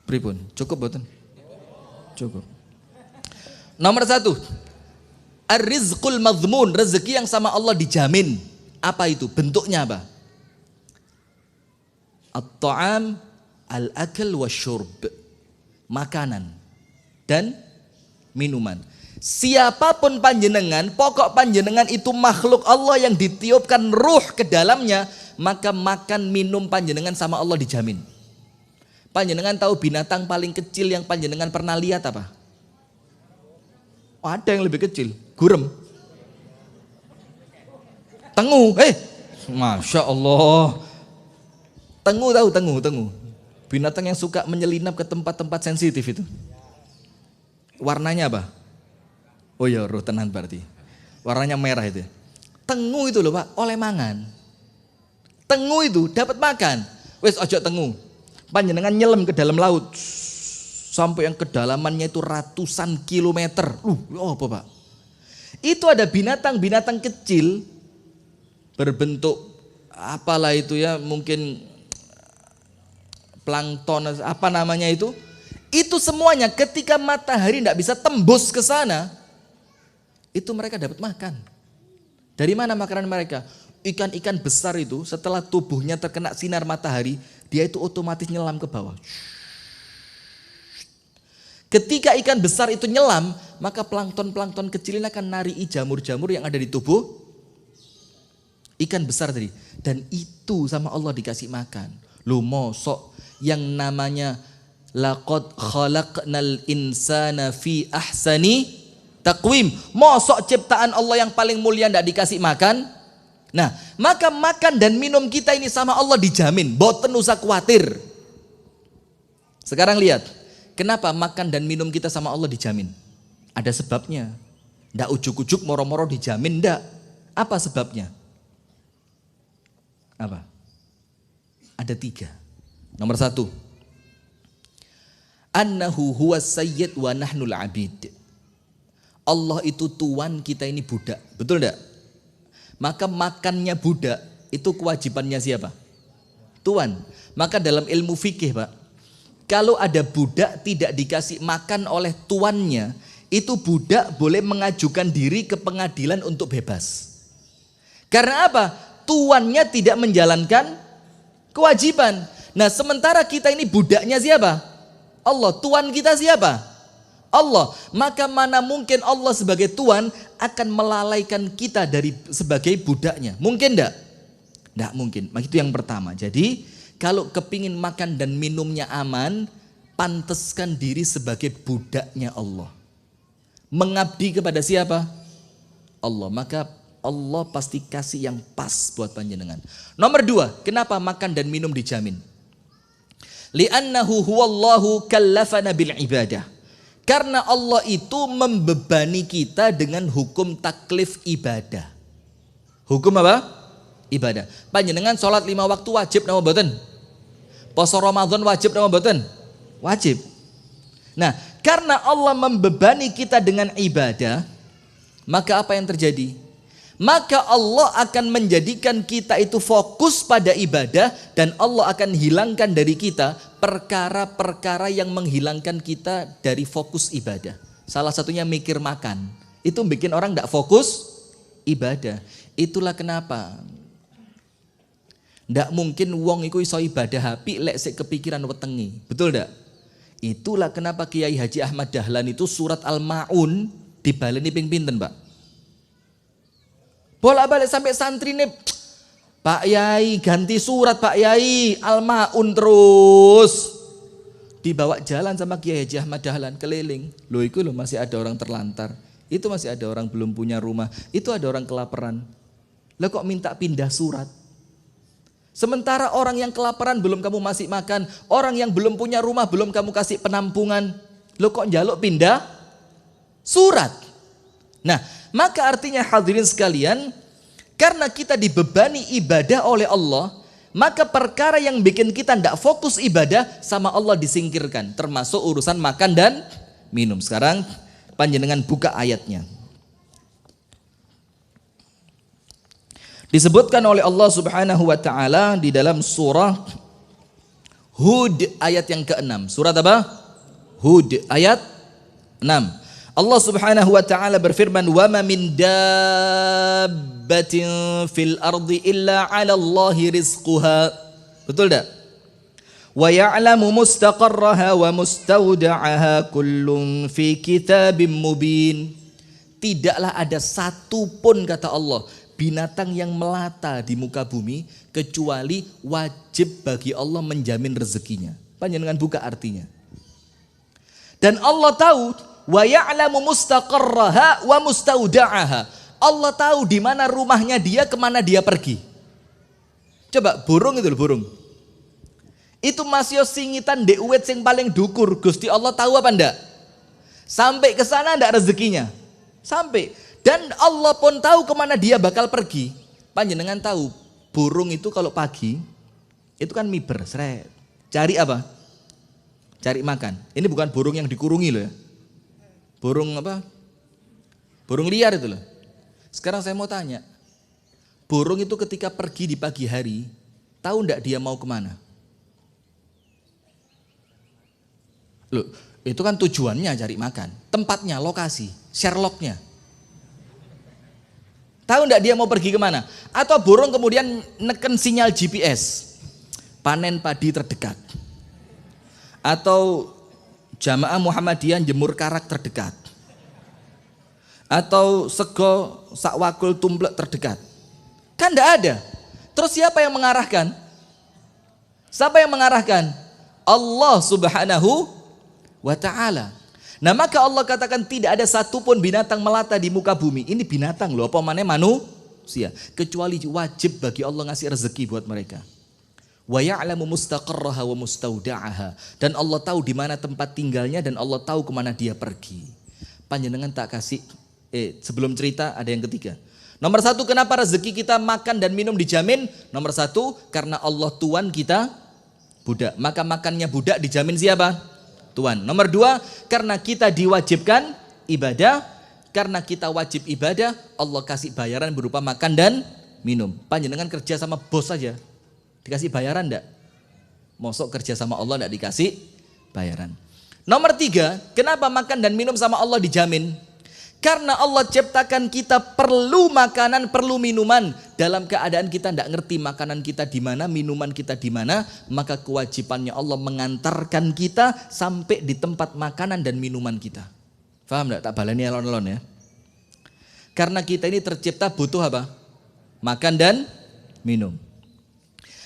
Pripun? Cukup boten? Cukup. Nomor 1. Ar-rizqul madhmun, rezeki yang sama Allah dijamin. Apa itu? Bentuknya apa? At-ta'am, al-akal wasyurb. Makanan dan minuman. Siapapun panjenengan, pokok panjenengan itu makhluk Allah yang ditiupkan ruh ke dalamnya, maka makan minum panjenengan sama Allah dijamin. Panjenengan tahu binatang paling kecil yang panjenengan pernah lihat apa? Oh, ada yang lebih kecil, gurem. Tengu, Masya Allah. Tengu tahu, tengu. Binatang yang suka menyelinap ke tempat-tempat sensitif itu. Warnanya apa? Oh ya, roh tenan berarti. Warnanya merah itu. Tengu itu loh Pak, oleh mangan. Tengu itu dapat makan. Wes ojo tengu. Panjenengan nyelam ke dalam laut. Sampai yang kedalamannya itu ratusan kilometer. Oh apa Pak? Itu ada binatang-binatang kecil. Berbentuk apalah itu ya, mungkin plankton, apa namanya itu. Itu semuanya ketika matahari tidak bisa tembus ke sana, itu mereka dapat makan. Dari mana makanan mereka? Ikan-ikan besar itu setelah tubuhnya terkena sinar matahari, dia itu otomatis nyelam ke bawah. Ketika ikan besar itu nyelam, maka plankton-plankton kecil ini akan narii jamur-jamur yang ada di tubuh ikan besar tadi. Dan itu sama Allah dikasih makan. Loh mosok yang namanya laqad khalaqnal insana fi ahsani taqwim. Mosok ciptaan Allah yang paling mulia tidak dikasih makan? Nah, maka makan dan minum kita ini sama Allah dijamin. Boten usah khawatir. Sekarang lihat, kenapa makan dan minum kita sama Allah dijamin? Ada sebabnya. Ndak ujuk-ujuk moro-moro dijamin, ndak. Apa sebabnya? Apa? Ada 3. Nomor 1. Annahu huwas sayyid wa nahnul abid. Allah itu tuan, kita ini budak. Betul enggak? Maka makannya budak itu kewajibannya siapa? Tuan. Maka dalam ilmu fikih Pak, kalau ada budak tidak dikasih makan oleh tuannya, itu budak boleh mengajukan diri ke pengadilan untuk bebas. Karena apa? tuannya tidak menjalankan kewajiban. Nah, sementara kita ini budaknya siapa? Allah. Tuan kita siapa? Allah. Maka mana mungkin Allah sebagai tuan akan melalaikan kita dari sebagai budaknya? Mungkin enggak? Enggak mungkin. Itu yang pertama. Jadi kalau kepingin makan dan minumnya aman, pantaskan diri sebagai budaknya Allah. Mengabdi kepada siapa? Allah. Maka Allah pasti kasih yang pas buat panjenengan. Nomor 2, kenapa makan dan minum dijamin? Li'annahu huwallahu kallafana bil ibadah. Karena Allah itu membebani kita dengan hukum taklif ibadah. Hukum apa? Ibadah. Panjenengan sholat 5 waktu wajib nama mboten? Poso Ramadan wajib nama mboten? Wajib. Nah, karena Allah membebani kita dengan ibadah, maka apa yang terjadi? Maka Allah akan menjadikan kita itu fokus pada ibadah dan Allah akan hilangkan dari kita perkara-perkara yang menghilangkan kita dari fokus ibadah. Salah satunya mikir makan. Itu bikin orang tidak fokus ibadah. Itulah kenapa tidak mungkin wong iku iso ibadah api lek sik kepikiran wetengi. Betul tidak? Itulah kenapa Kiai Haji Ahmad Dahlan itu surat Al-Ma'un dibaleni ping pinten, Pak? Bolak-balik sampai santri nih, Pak Yai ganti surat Pak Yai, Al-Ma'un terus. Dibawa jalan sama Kiai Haji Ahmad Dahlan keliling. Loh itu loh masih ada orang terlantar. Itu masih ada orang belum punya rumah. Itu ada orang kelaparan. Lah kok minta pindah surat? Sementara orang yang kelaparan belum kamu masih makan. Orang yang belum punya rumah belum kamu kasih penampungan. Loh kok njaluk pindah surat? Nah, maka artinya hadirin sekalian, karena kita dibebani ibadah oleh Allah, maka perkara yang bikin kita tidak fokus ibadah sama Allah disingkirkan, termasuk urusan makan dan minum. Sekarang panjenengan buka ayatnya. Disebutkan oleh Allah Subhanahu wa taala di dalam surah Hud ayat yang ke-6. Surat apa? Hud ayat 6. Allah Subhanahu wa taala berfirman, "Wa ma min dabbatin fil ardi illa 'ala Allahi rizquha." Betul tak? Wa ya'lamu mustaqarraha wa mustawda'aha kullun fi kitabim mubin. Tidaklah ada satu pun, kata Allah, binatang yang melata di muka bumi kecuali wajib bagi Allah menjamin rezekinya. Panjenengan buka artinya. Dan Allah tahu wa ya'lamu mustaqarraha wa mustauda'aha. Allah tahu di mana rumahnya dia, kemana dia pergi. Coba burung itu loh, burung. Itu masih singitan dek uwet sing paling dukur. Gusti Allah tahu apa ndak? Sampai ke sana ndak rezekinya? Sampai. Dan Allah pun tahu kemana dia bakal pergi. Panjenengan tahu burung itu kalau pagi itu kan miber, seret. Cari apa? Cari makan. Ini bukan burung yang dikurungi loh ya. Burung apa? Burung liar itu loh. Sekarang saya mau tanya, burung itu ketika pergi di pagi hari, tahu enggak dia mau kemana? Loh, itu kan tujuannya cari makan, tempatnya, lokasi, Sherlocknya. Tahu enggak dia mau pergi kemana? Atau burung kemudian neken sinyal GPS, panen padi terdekat. Atau Jamaah Muhammadiyah jemur karak terdekat. Atau sego sakwakul tumplek terdekat. Kan enggak ada. Terus siapa yang mengarahkan? Siapa yang mengarahkan? Allah Subhanahu wa ta'ala. Nah, maka Allah katakan tidak ada satupun binatang melata di muka bumi. Ini binatang loh, apa maneh manusia. Kecuali wajib bagi Allah ngasih rezeki buat mereka. Wa ya'lamu mustaqarraha wa mustauda'aha. Dan Allah tahu di mana tempat tinggalnya dan Allah tahu kemana dia pergi. Panjenengan tak kasih, sebelum cerita ada yang ketiga. Nomor 1, kenapa rezeki kita makan dan minum dijamin? Nomor 1, karena Allah Tuhan kita budak. Maka makannya budak dijamin siapa? Tuhan. Nomor 2, karena kita diwajibkan ibadah. Karena kita wajib ibadah, Allah kasih bayaran berupa makan dan minum. Panjenengan kerja sama bos saja, dikasih bayaran enggak? Mosok kerja sama Allah enggak dikasih bayaran. Nomor 3, kenapa makan dan minum sama Allah dijamin? Karena Allah ciptakan kita perlu makanan, perlu minuman. Dalam keadaan kita tidak ngerti makanan kita di mana, minuman kita di mana, maka kewajibannya Allah mengantarkan kita sampai di tempat makanan dan minuman kita. Paham enggak? Tak baleni alon-alon ya. Karena kita ini tercipta butuh apa? Makan dan minum.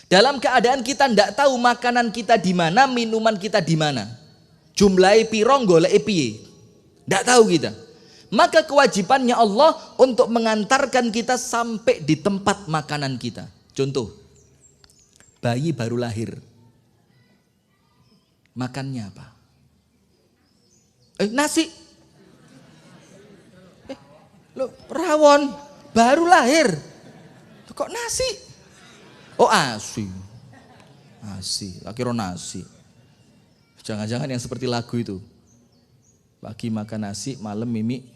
Dalam keadaan kita tidak tahu makanan kita di mana, minuman kita di mana. Jumlahe piro, goleke piye? Tidak tahu kita. Maka kewajibannya Allah untuk mengantarkan kita sampai di tempat makanan kita. Contoh, bayi baru lahir. Makannya apa? Nasi. Rawon, baru lahir. Kok nasi? Oh asi. Asi, akhirnya nasi. Jangan-jangan yang seperti lagu itu. Pagi makan nasi, malam mimi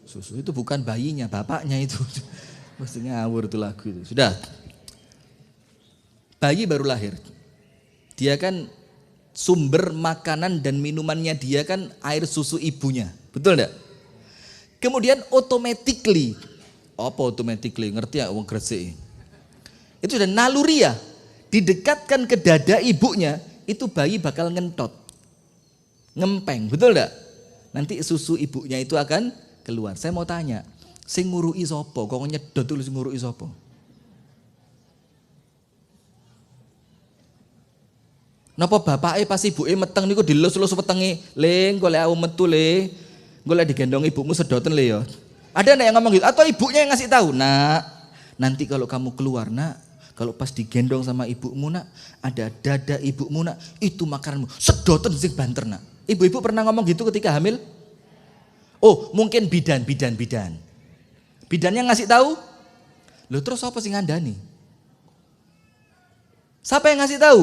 susu. Itu bukan bayinya, bapaknya itu. Mesti ngawur itu lagu itu. Sudah. Bayi baru lahir. Dia kan sumber makanan dan minumannya dia kan air susu ibunya. Betul enggak? Kemudian automatically. Apa automatically? Ngerti ya wong Gresik. Itu sudah naluri ya. Didekatkan ke dada ibunya, itu bayi bakal ngentot. Ngempeng, betul enggak? Nanti susu ibunya itu akan keluar. Saya mau tanya, sing ngurui sapa? Kok nyedot dulu sing ngurui sapa? Napa bapake pas ibuke meteng niku dilus-lus wetenge, "Le, golek aku metu le. Golek digendong ibumu sedoten le ya." Ada enggak yang ngomong gitu? Atau ibunya yang ngasih tahu, "Nak, nanti kalau kamu keluar, Nak, kalau pas digendong sama ibumu, Nak, ada dada ibumu, Nak, itu makananmu. Sedoten sing banter, Nak." Ibu-ibu pernah ngomong gitu ketika hamil? Oh, mungkin bidan. Bidannya ngasih tahu? Loh terus apa sih ngandani? Siapa yang ngasih tahu?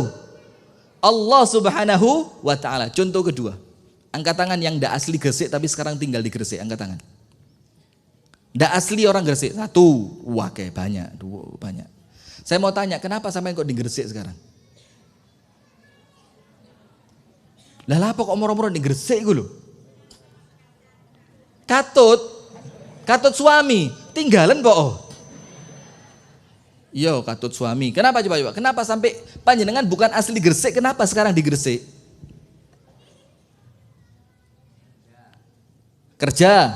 Allah Subhanahu wa ta'ala. Contoh kedua. Angkat tangan yang ndak asli Gresik tapi sekarang tinggal di Gresik. Angkat tangan. Ndak asli orang Gresik. Satu. Wah kayak banyak. Dua banyak. Saya mau tanya, kenapa sampai kok di Gresik sekarang? Lah apa kok moro-moro di Gresik iku lho? Katut suami, tinggalan kok. Oh. Iya, katut suami. Kenapa coba? Kenapa sampai panjenengan bukan asli Gresik, kenapa sekarang di Gresik? Kerja.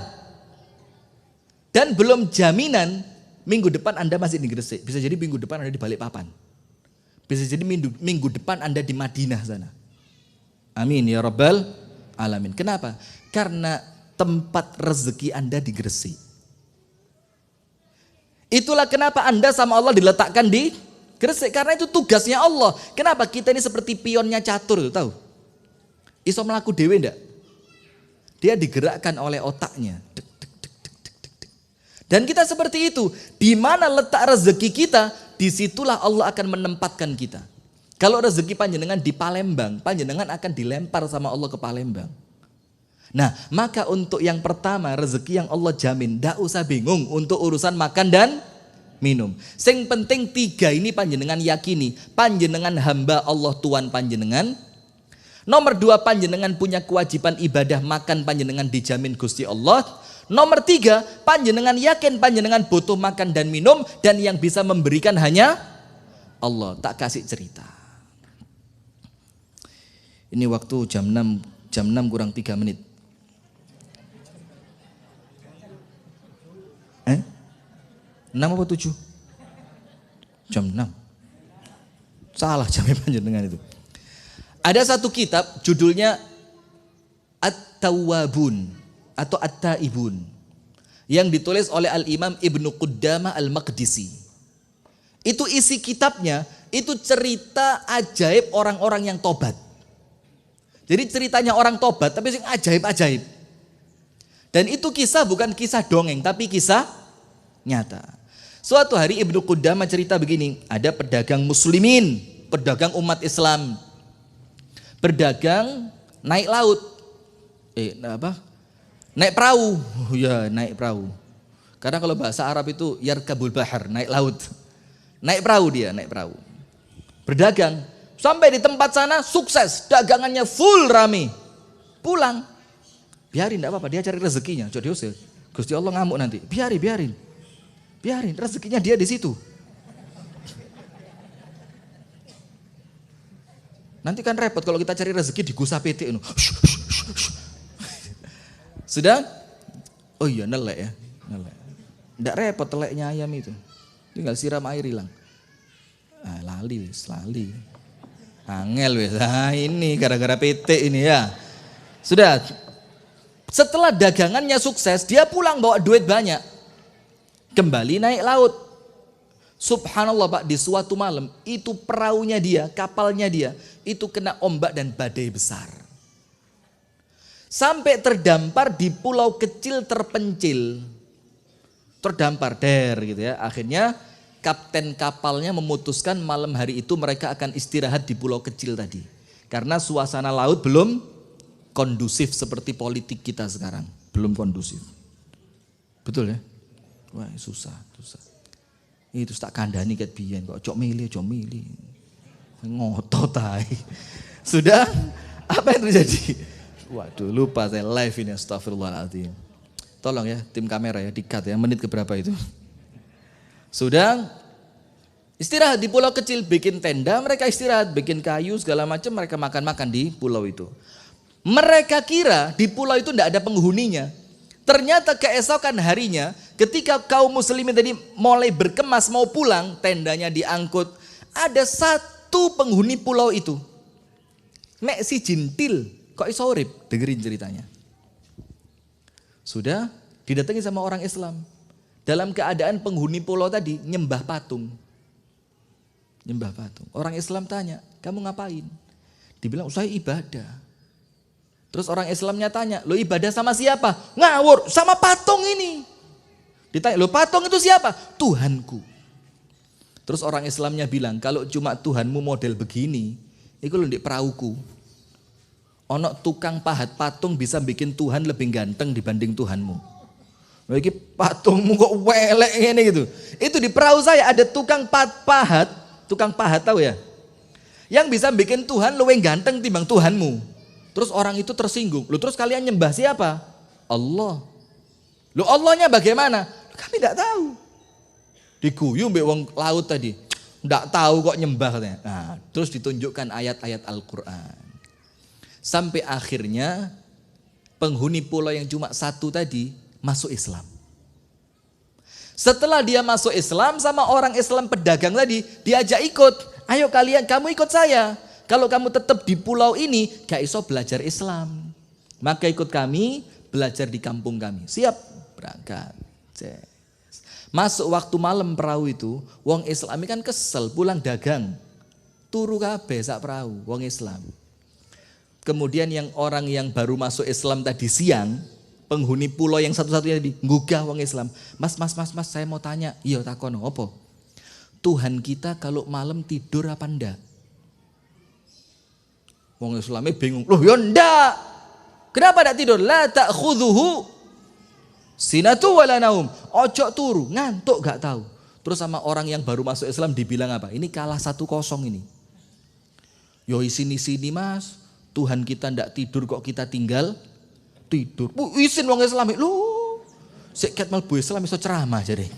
Dan belum jaminan minggu depan Anda masih di Gresik. Bisa jadi minggu depan Anda di Balikpapan. Bisa jadi minggu depan Anda di Madinah sana. Amin ya rabbal alamin. Kenapa? Karena tempat rezeki Anda di Gresik. Itulah kenapa Anda sama Allah diletakkan di Gresik. Karena itu tugasnya Allah. Kenapa? Kita ini seperti pionnya catur, tahu? Iso melaku dewe enggak? Dia digerakkan oleh otaknya. Dan kita seperti itu. Di mana letak rezeki kita, disitulah Allah akan menempatkan kita. Kalau rezeki panjenengan di Palembang, panjenengan akan dilempar sama Allah ke Palembang. Nah, maka untuk yang pertama rezeki yang Allah jamin, ndak usah bingung untuk urusan makan dan minum. Sing penting tiga ini panjenengan yakini, panjenengan hamba Allah Tuhan panjenengan. Nomor dua, panjenengan punya kewajiban ibadah makan, panjenengan dijamin Gusti Allah. Nomor tiga, panjenengan yakin panjenengan butuh makan dan minum dan yang bisa memberikan hanya Allah. Tak kasih cerita. Ini waktu jam 6 kurang 3 menit. 6 apa 7? Jam 6. Salah jamnya panjenengan itu. Ada satu kitab judulnya At-Tawwabun atau At-Taibun yang ditulis oleh Al-Imam Ibnu Qudamah Al-Maqdisi. Itu isi kitabnya, itu cerita ajaib orang-orang yang tobat. Jadi ceritanya orang tobat tapi sing ajaib-ajaib. Dan itu kisah bukan kisah dongeng tapi kisah nyata. Suatu hari Ibnu Qudamah cerita begini, ada pedagang muslimin, pedagang umat Islam. Berdagang naik laut. Naik perahu. Oh ya, naik perahu. Karena kalau bahasa Arab itu yarkabul bahar, naik laut. Naik perahu dia, naik perahu. Berdagang. Sampai di tempat sana sukses, dagangannya full rame. Pulang. Biarin enggak apa-apa, dia cari rezekinya, jadi diusir. Gusti Allah ngamuk nanti. Biarin. Rezekinya dia di situ. Nanti kan repot kalau kita cari rezeki di Gusa PT itu. Sudah? Oh iya nelek ya. Nggak repot teleknya ayam itu. Tinggal siram air hilang. Lali. Angel wis. Ini gara-gara PT ini ya. Sudah. Setelah dagangannya sukses, dia pulang bawa duit banyak. Kembali naik laut. Subhanallah Pak, di suatu malam itu perahunya dia, kapalnya dia, itu kena ombak dan badai besar. Sampai terdampar di pulau kecil terpencil. Terdampar gitu ya. Akhirnya kapten kapalnya memutuskan malam hari itu mereka akan istirahat di pulau kecil tadi. Karena suasana laut belum kondusif seperti politik kita sekarang. Belum kondusif. Betul ya? Wah susah. Itu tak kandani ket biyen kok cok milih. Ngotot tai. Sudah? Apa yang terjadi? Waduh lupa saya live ini, astagfirullahaladzim. Tolong ya tim kamera ya di-cut ya, menit keberapa itu. Sudah? Istirahat di pulau kecil, bikin tenda, mereka istirahat, bikin kayu segala macam, mereka makan-makan di pulau itu. Mereka kira di pulau itu tidak ada penghuninya. Ternyata keesokan harinya ketika kaum muslimin tadi mulai berkemas mau pulang, tendanya diangkut. Ada satu penghuni pulau itu. Mek si jintil, kok iso urip? Dengerin ceritanya. Sudah didatangi sama orang Islam. Dalam keadaan penghuni pulau tadi nyembah patung. Orang Islam tanya, kamu ngapain? Dibilang, saya ibadah. Terus orang Islamnya tanya, lo ibadah sama siapa? Ngawur, sama patung ini. Ditanya, lo patung itu siapa? Tuhanku. Terus orang Islamnya bilang, kalau cuma Tuhanmu model begini, itu lo di perahuku. Ono tukang pahat patung bisa bikin Tuhan lebih ganteng dibanding Tuhanmu. Lo ini patungmu kok welek ini gitu. Itu di perahu saya ada tukang pahat tahu ya? Yang bisa bikin Tuhan lebih ganteng timbang Tuhanmu. Terus orang itu tersinggung. Loh terus kalian nyembah siapa? Allah. Loh Allahnya bagaimana? Kami tidak tahu. Diguyu mbek wong laut tadi. Tidak tahu kok nyembah katanya. Nah, terus ditunjukkan ayat-ayat Al-Qur'an. Sampai akhirnya penghuni pulau yang cuma satu tadi masuk Islam. Setelah dia masuk Islam sama orang Islam pedagang tadi, diajak ikut. Ayo kalian, kamu ikut saya. Kalau kamu tetap di pulau ini, gak iso belajar Islam. Maka ikut kami, belajar di kampung kami. Siap, berangkat. Masuk waktu malam perahu itu, wong Islam kan kesel, pulang dagang. Turu kabeh sak perahu, wong Islam. Kemudian orang yang baru masuk Islam tadi siang, penghuni pulau yang satu-satunya tadi, nggugah wong Islam. Mas, saya mau tanya. Iya takono, apa? Tuhan kita kalau malam tidur apa ndak? Wong Islamnya bingung. Loh ya ndak. Kenapa ndak tidur? La ta'khudhuhu sinatu wala naum. Ojo turu, ngantuk gak tahu. Terus sama orang yang baru masuk Islam dibilang apa? Ini kalah 1-0 ini. Yo sini mas, Tuhan kita ndak tidur kok kita tinggal tidur. Isin wong Islam. Loh, seket melbu Islam iso ceramah jadi.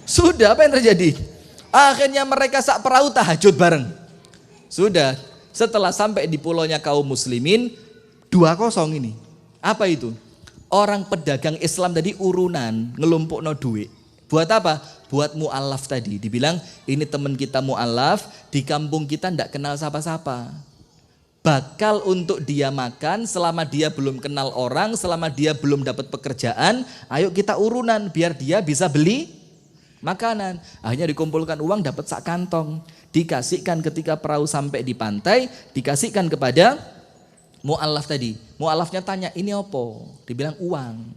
Sudah apa yang terjadi? Akhirnya mereka sak perahu tahajud bareng. Sudah. Setelah sampai di pulaunya kaum muslimin, 2-0 ini. Apa itu? Orang pedagang Islam tadi urunan, ngelumpukno duit. Buat apa? Buat mu'alaf tadi. Dibilang, ini teman kita mu'alaf, di kampung kita ndak kenal siapa-siapa. Bakal untuk dia makan selama dia belum kenal orang, selama dia belum dapat pekerjaan, ayo kita urunan biar dia bisa beli makanan. Akhirnya dikumpulkan uang, dapat sak kantong. Dikasihkan ketika perahu sampai di pantai, dikasihkan kepada mu'alaf tadi. Mu'alafnya tanya, ini apa? Dibilang uang.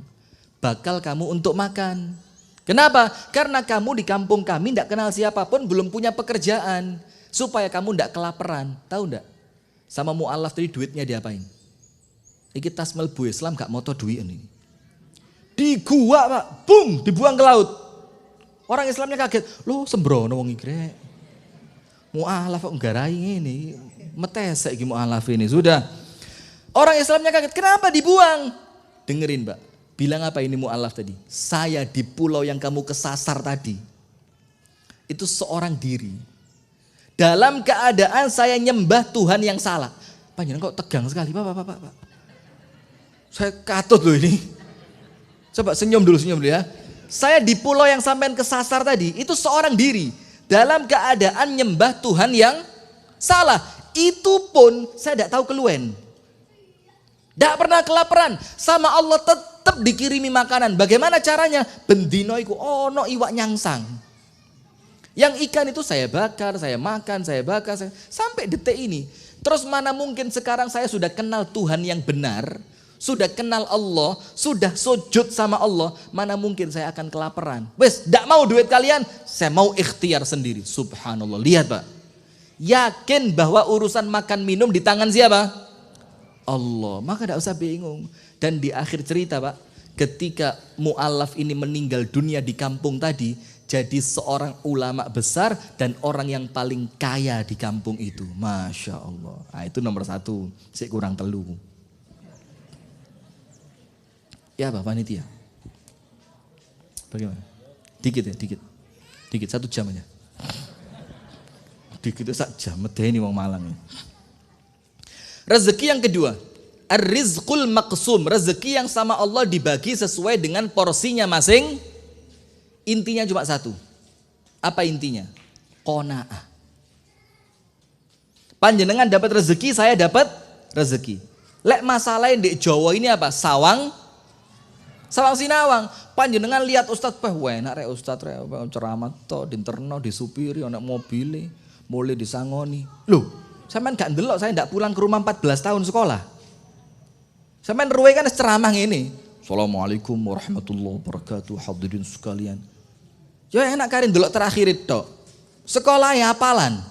Bakal kamu untuk makan. Kenapa? Karena kamu di kampung kami tidak kenal siapapun, belum punya pekerjaan. Supaya kamu tidak kelaparan. Tahu enggak? Sama mu'alaf tadi duitnya diapain? Iki tas melbu Islam gak moto duit ini. Di gua Pak, bung, dibuang ke laut. Orang Islamnya kaget. Loh sembrono wong iki. Mu'alaf kok nggarai ini, metesek iki mu'alaf ini. Sudah. Orang Islamnya kaget, kenapa dibuang? Dengerin Mbak, Bilang apa ini mu'alaf tadi? Saya di pulau yang kamu kesasar tadi, itu seorang diri. Dalam keadaan saya nyembah Tuhan yang salah. Panjenengan kok tegang sekali, Pak. Saya katut loh ini. Coba senyum dulu ya. Saya di pulau yang sampean kesasar tadi, itu seorang diri. Dalam keadaan nyembah Tuhan yang salah. Itu pun saya tidak tahu keluwen. Tidak pernah kelaparan. Sama Allah tetap dikirimi makanan. Bagaimana caranya? Bendino iku ono iwak nyangsang. Yang ikan itu saya bakar, saya makan, sampai detik ini. Terus mana mungkin sekarang saya sudah kenal Tuhan yang benar, sudah kenal Allah, sudah sujud sama Allah, mana mungkin saya akan kelaparan. Wes, tidak mau duit kalian, saya mau ikhtiar sendiri. Subhanallah, lihat Pak. Yakin bahwa urusan makan minum di tangan siapa? Allah, maka tidak usah bingung. Dan di akhir cerita Pak, ketika mu'alaf ini meninggal dunia di kampung tadi, jadi seorang ulama besar dan orang yang paling kaya di kampung itu. Masya Allah. Nah, itu nomor 1. Saya kurang telu. Ya Pak panitia. Bagaimana? Dikit ya, dikit. 1 jam aja. Dikit itu 1 jam. Medeni wong Malang. Rezeki yang kedua. Ar-rizqul maqsum. Rezeki yang sama Allah dibagi sesuai dengan porsinya masing. Intinya cuma 1. Apa intinya? Qanaah. Panjenengan dapat rezeki, saya dapat rezeki. Lek masalah di Jawa ini apa? Sawang sinawang. Panjenengan lihat Ustadz, enak rek Ustadz rek ceramah to dinterno disupiri ana mobile, mulai disangoni. Loh, sampean gak ndelok saya ndak pulang ke rumah 14 tahun sekolah. Sampean ruwe kan ceramah ngene. Assalamualaikum warahmatullahi wabarakatuh, hadirin sekalian. Ya enak karin delok terakhir itu. Sekolah ya hafalan.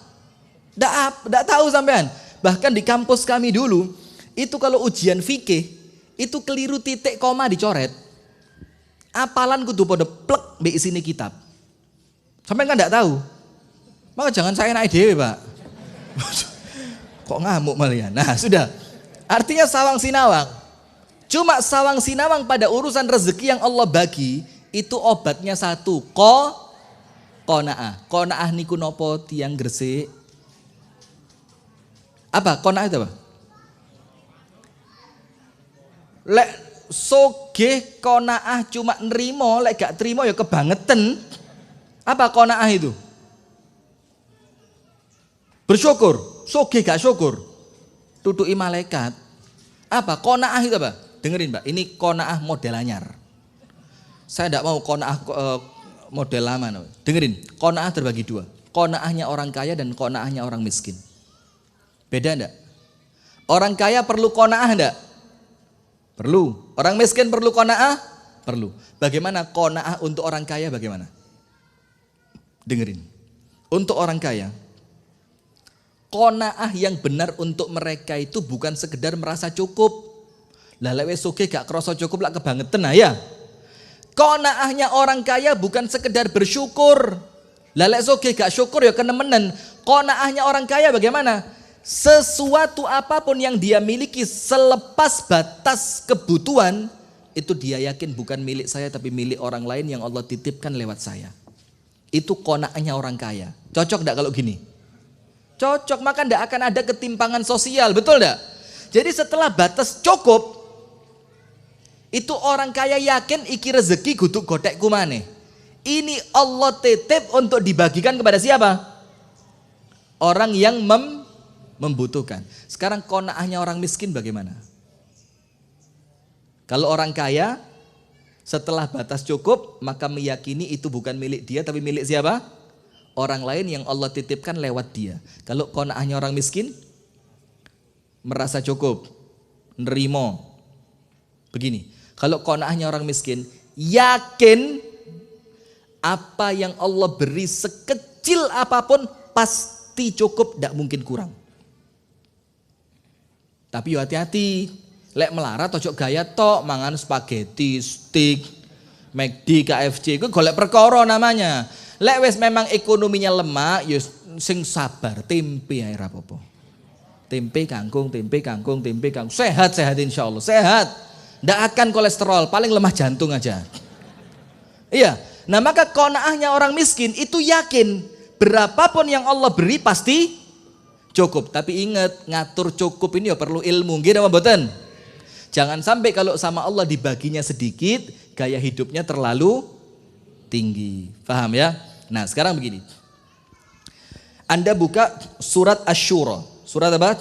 Ndak tahu sampean. Bahkan di kampus kami dulu, itu kalau ujian fikih, itu keliru titik koma dicoret. Hafalan kudu pada plek mbek isine kitab. Sampean kan ndak tahu. Maka jangan saya naik dewe, Pak. Kok ngamuk malah ya. Nah, sudah. Artinya sawang sinawang. Cuma sawang sinawang pada urusan rezeki yang Allah bagi, itu obatnya 1, qanaah. Qanaah niku nopo tiang Gresik? Apa? Qanaah itu apa? Lek sogeh qanaah cuma nerimo, lek gak terima ya kebangetan. Apa qanaah itu? Bersyukur, sogeh gak syukur. Tutuki malaikat. Apa? Qanaah itu apa? Dengerin Mbak, ini qanaah model anyar. Saya tidak mau qanaah model lama. Dengerin, qanaah terbagi 2. Qanaahnya orang kaya dan qanaahnya orang miskin. Beda enggak? Orang kaya perlu qanaah enggak? Perlu. Orang miskin perlu qanaah? Perlu. Bagaimana qanaah untuk orang kaya bagaimana? Dengerin. Untuk orang kaya, qanaah yang benar untuk mereka itu bukan sekedar merasa cukup. Lah lek wis sugih gak krasa cukup lak kebangetan ya. Qanaahnya orang kaya bukan sekedar bersyukur. Lalek sogeh gak syukur ya kenemenen. Qanaahnya orang kaya bagaimana? Sesuatu apapun yang dia miliki selepas batas kebutuhan, itu dia yakin bukan milik saya tapi milik orang lain yang Allah titipkan lewat saya. Itu qanaahnya orang kaya. Cocok gak kalau gini? Cocok, maka gak akan ada ketimpangan sosial, betul gak? Jadi setelah batas cukup, itu orang kaya yakin iki rezeki kudu godhekku maneh. Ini Allah titip untuk dibagikan kepada siapa? Orang yang membutuhkan. Sekarang qanaahnya orang miskin bagaimana? Kalau orang kaya setelah batas cukup maka meyakini itu bukan milik dia tapi milik siapa? Orang lain yang Allah titipkan lewat dia. Kalau qanaahnya orang miskin merasa cukup, nerimo. Begini. Kalau qanaahnya orang miskin, yakin apa yang Allah beri sekecil apapun pasti cukup, tidak mungkin kurang. Tapi hati-hati, lek melarat ojo gaya tok mangan spaghetti, steak, McD, KFC, itu golek perkara namanya. Lek wis memang ekonominya lemah, ya sing sabar, tempe ae ra apa-apa. Tempe kangkung, sehat insyaallah, sehat. Tidak akan kolesterol, paling lemah jantung aja. Iya. Nah maka qanaahnya orang miskin itu yakin berapapun yang Allah beri pasti cukup. Tapi ingat, ngatur cukup ini ya perlu ilmu. Gitu apa mboten? Jangan sampai kalau sama Allah dibaginya sedikit, gaya hidupnya terlalu tinggi. Paham ya? Nah sekarang begini. Anda buka surat Asy-Syura. Surat apa?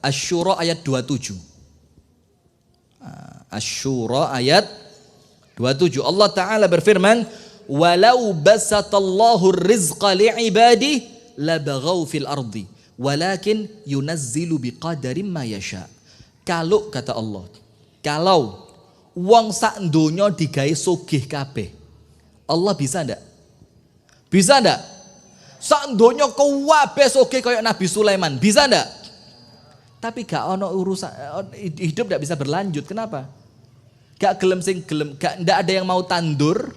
Asy-Syura ayat 27. Asy-Syura ayat 27. Allah Ta'ala berfirman, "Walau basatallahu rizqa li'ibadi labaghaw fil ardi, walakin yunazzilu biqadarin ma yasha." Kalau kata Allah, kalau wong sak donya digawe sugih kabeh, Allah bisa ndak? Bisa ndak? Sak donya kabeh sugih kaya Nabi Sulaiman, bisa ndak? Tapi gak ono urusan, hidup ndak bisa berlanjut. Kenapa? Gak gelem sing gelem, ndak ada yang mau tandur,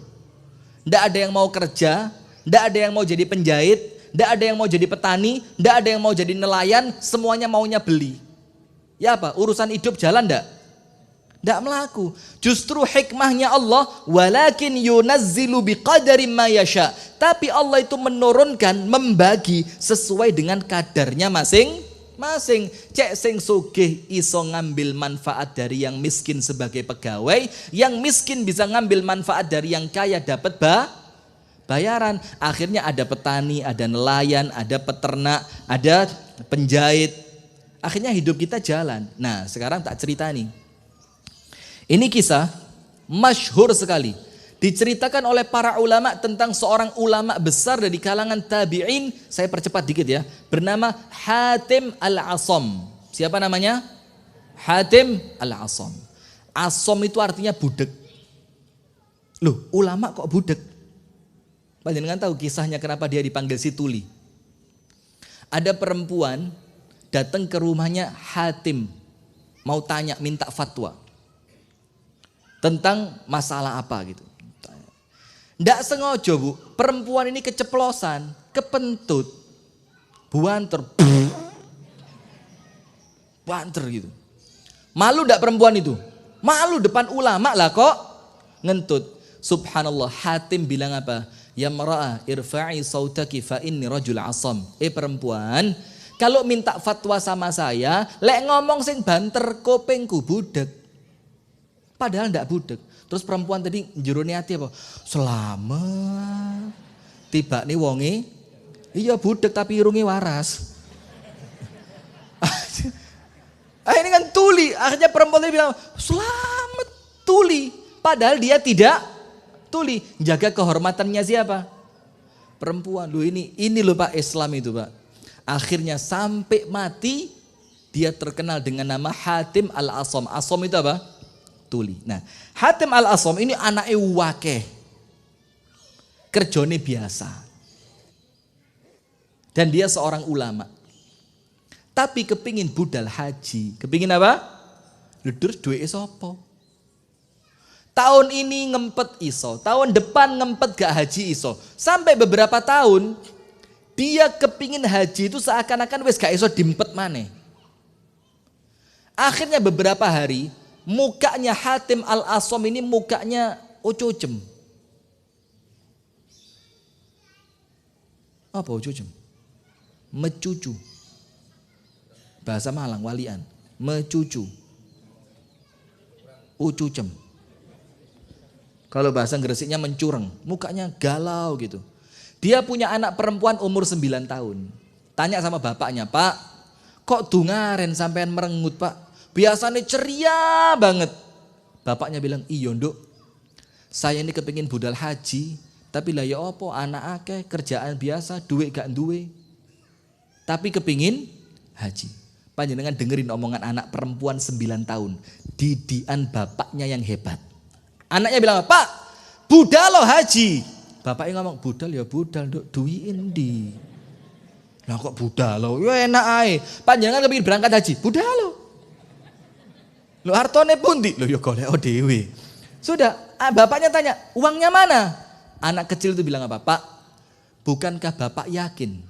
ndak ada yang mau kerja, ndak ada yang mau jadi penjahit, ndak ada yang mau jadi petani, ndak ada yang mau jadi nelayan, semuanya maunya beli. Ya apa? Urusan hidup jalan ndak? Ndak melaku. Justru hikmahnya Allah, walakin yunazzilu biqadarin ma yasha. Tapi Allah itu menurunkan, membagi sesuai dengan kadarnya masing-masing. Cek sing sugih iso ngambil manfaat dari yang miskin sebagai pegawai, yang miskin bisa ngambil manfaat dari yang kaya dapat bayaran. Akhirnya ada petani, ada nelayan, ada peternak, ada penjahit. Akhirnya hidup kita jalan. Nah sekarang tak cerita nih. Ini kisah masyhur sekali. Diceritakan oleh para ulama tentang seorang ulama besar dari kalangan tabi'in. Saya percepat dikit ya. Bernama Hatim Al-Asam. Siapa namanya? Hatim Al-Asam. Asam itu artinya budek. Loh, ulama kok budek? Panjenengan tahu kisahnya kenapa dia dipanggil si Tuli? Ada perempuan datang ke rumahnya Hatim. Mau tanya, minta fatwa. Tentang masalah apa gitu. Nggak sengaja bu, perempuan ini keceplosan, kepentut, buanter, banter gitu. Malu nggak perempuan itu? Malu depan ulama lah kok ngentut. Subhanallah, Hatim bilang apa? Ya mar'ah irfa'i sautaki fa inni rajul asam. Perempuan, kalau minta fatwa sama saya, lek ngomong sing banter kopengku budek. Padahal ndak budek. Terus perempuan tadi njurone ati apa? Selamat. Tiba nih wonge, iya budek tapi irunge waras. Ini kan tuli. Akhirnya perempuan tadi bilang, selamat tuli. Padahal dia tidak tuli. Jaga kehormatannya siapa? Perempuan. Loh ini loh Pak Islam itu Pak. Akhirnya sampai mati dia terkenal dengan nama Hatim Al-Asam. Asam itu apa? Tuli. Nah, Hatim Al-Asam ini anaknya wakeh. Kerjone biasa. Dan dia seorang ulama. Tapi kepingin budal haji. Kepingin apa? Terus duit isopo. Tahun ini ngempet iso. Tahun depan ngempet gak haji iso. Sampai beberapa tahun dia kepingin haji itu seakan-akan wis gak iso dimpet maneh. Akhirnya beberapa hari mukanya Hatim Al-Asam ini mukanya ocojem. Apa ocojem? Mecucu. Bahasa Malang walian. Mecucu. Ucucem. Kalau bahasa Gresiknya mencureng. Mukanya galau gitu. Dia punya anak perempuan umur 9 tahun. Tanya sama bapaknya, Pak, kok dungaren sampean merengut Pak? Biasanya ceria banget. Bapaknya bilang, iya nduk, saya ini kepingin budal haji, tapi lah ya apa, anak akeh, kerjaan biasa, duit gak duwe. Tapi kepingin haji. Panjenengan dengerin omongan anak perempuan 9 tahun. Didian bapaknya yang hebat. Anaknya bilang, Pak, budal lo haji. Bapaknya ngomong, budal ya budal, nduk, duit endi. Lah kok budal lo, ya enak ae. Panjenengan kepingin berangkat haji, budal lo. Lo hartone pundi? Lo ya golek dhewe. Sudah, bapaknya tanya, uangnya mana? Anak kecil itu bilang apa? Pak, bukankah Bapak yakin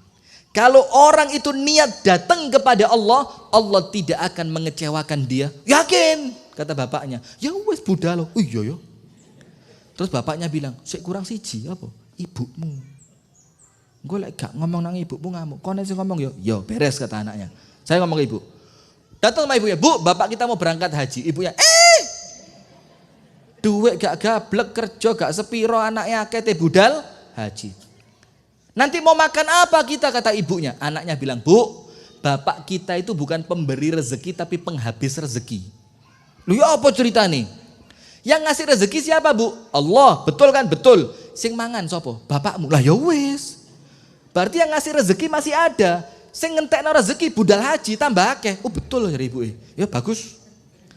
kalau orang itu niat datang kepada Allah, Allah tidak akan mengecewakan dia? Yakin. Kata bapaknya, ya wes budal. Oh iya ya. Terus bapaknya bilang, sik kurang siji apa? Ibumu. Gue lek gak ngomong nang ibumu ngamuk. Kau nanti ngomong yo beres kata anaknya. Saya ngomong ke ibu. Datang sama ibunya, Bu, bapak kita mau berangkat haji. Ibunya, duit gak gablek, kerja gak sepiro, anaknya akeh budal haji. Nanti mau makan apa kita, kata ibunya. Anaknya bilang, Bu, bapak kita itu bukan pemberi rezeki tapi penghabis rezeki. Lu ya apa cerita nih? Yang ngasih rezeki siapa, Bu? Allah, betul kan? Betul. Sing mangan sopo? Bapakmu. Lah ya wis. Berarti yang ngasih rezeki masih ada. Sing ngentekno rezeki budal haji tambah akeh. Oh betul ya ibu. Ya bagus.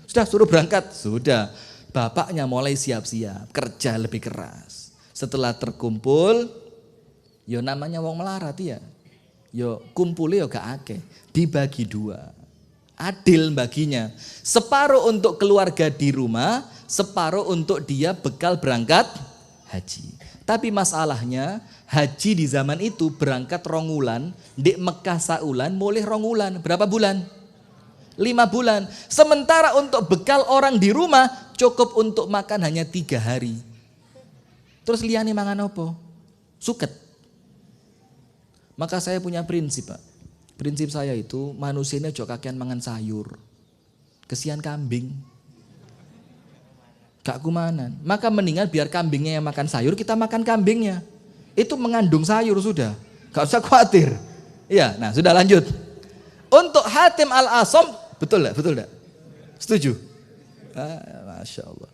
Sudah suruh berangkat. Sudah. Bapaknya mulai siap-siap, kerja lebih keras. Setelah terkumpul, yo namanya wong melarat ya. Yo kumpulnya yo gak akeh. Dibagi 2. Adil baginya. Separuh untuk keluarga di rumah, separuh untuk dia bekal berangkat haji. Tapi masalahnya haji di zaman itu berangkat rongulan, di Mekah saulan, mulih rongulan. Berapa bulan? 5 bulan. Sementara untuk bekal orang di rumah cukup untuk makan hanya 3 hari. Terus liyane mangan apa? Suket. Maka saya punya prinsip, Pak. Prinsip saya itu manusianya jok kakean mangan sayur. Kesian kambing. Gak kumanan. Maka mendingan biar kambingnya yang makan sayur, kita makan kambingnya. Itu mengandung sayur sudah. Gak usah khawatir. Iya, nah sudah lanjut. Untuk Hatim Al-Asam, betul enggak? Betul enggak? Setuju? Masya Allah.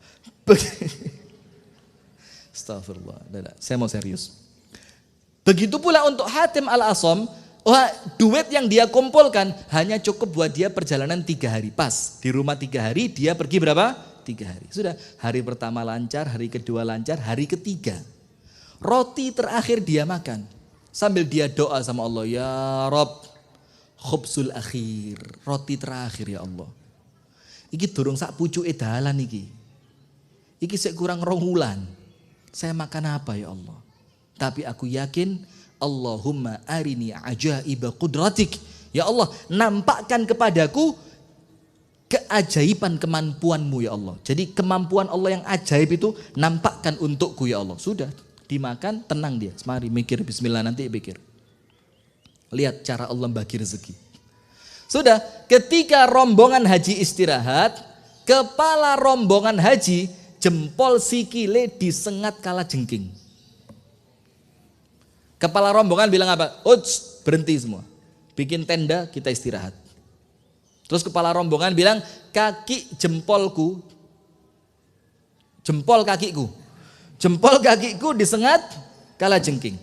Astagfirullah. Saya mau serius. Begitu pula untuk Hatim Al-Asam, duit yang dia kumpulkan hanya cukup buat dia perjalanan 3 hari. Pas, di rumah 3 hari, dia pergi berapa? 3 hari. Sudah, hari pertama lancar, hari kedua lancar, hari ketiga. Roti terakhir dia makan. Sambil dia doa sama Allah, ya Rob, khubsul akhir, roti terakhir ya Allah. Iki durung sak pucuke dalan iki. Iki sik kurang 2 wulan. Saya makan apa ya Allah? Tapi aku yakin Allahumma arini ajaiba qudratik. Ya Allah, nampakkan kepadaku keajaiban kemampuanmu ya Allah. Jadi kemampuan Allah yang ajaib itu nampakkan untukku ya Allah. Sudah, dimakan, tenang dia. Mari mikir bismillah, nanti pikir. Lihat cara Allah bagi rezeki. Sudah, ketika rombongan haji istirahat, kepala rombongan haji jempol sikile disengat kala jengking. Kepala rombongan bilang apa? Uts, berhenti semua. Bikin tenda, kita istirahat. Terus kepala rombongan bilang, kaki jempolku, jempol kakiku disengat kala jengking.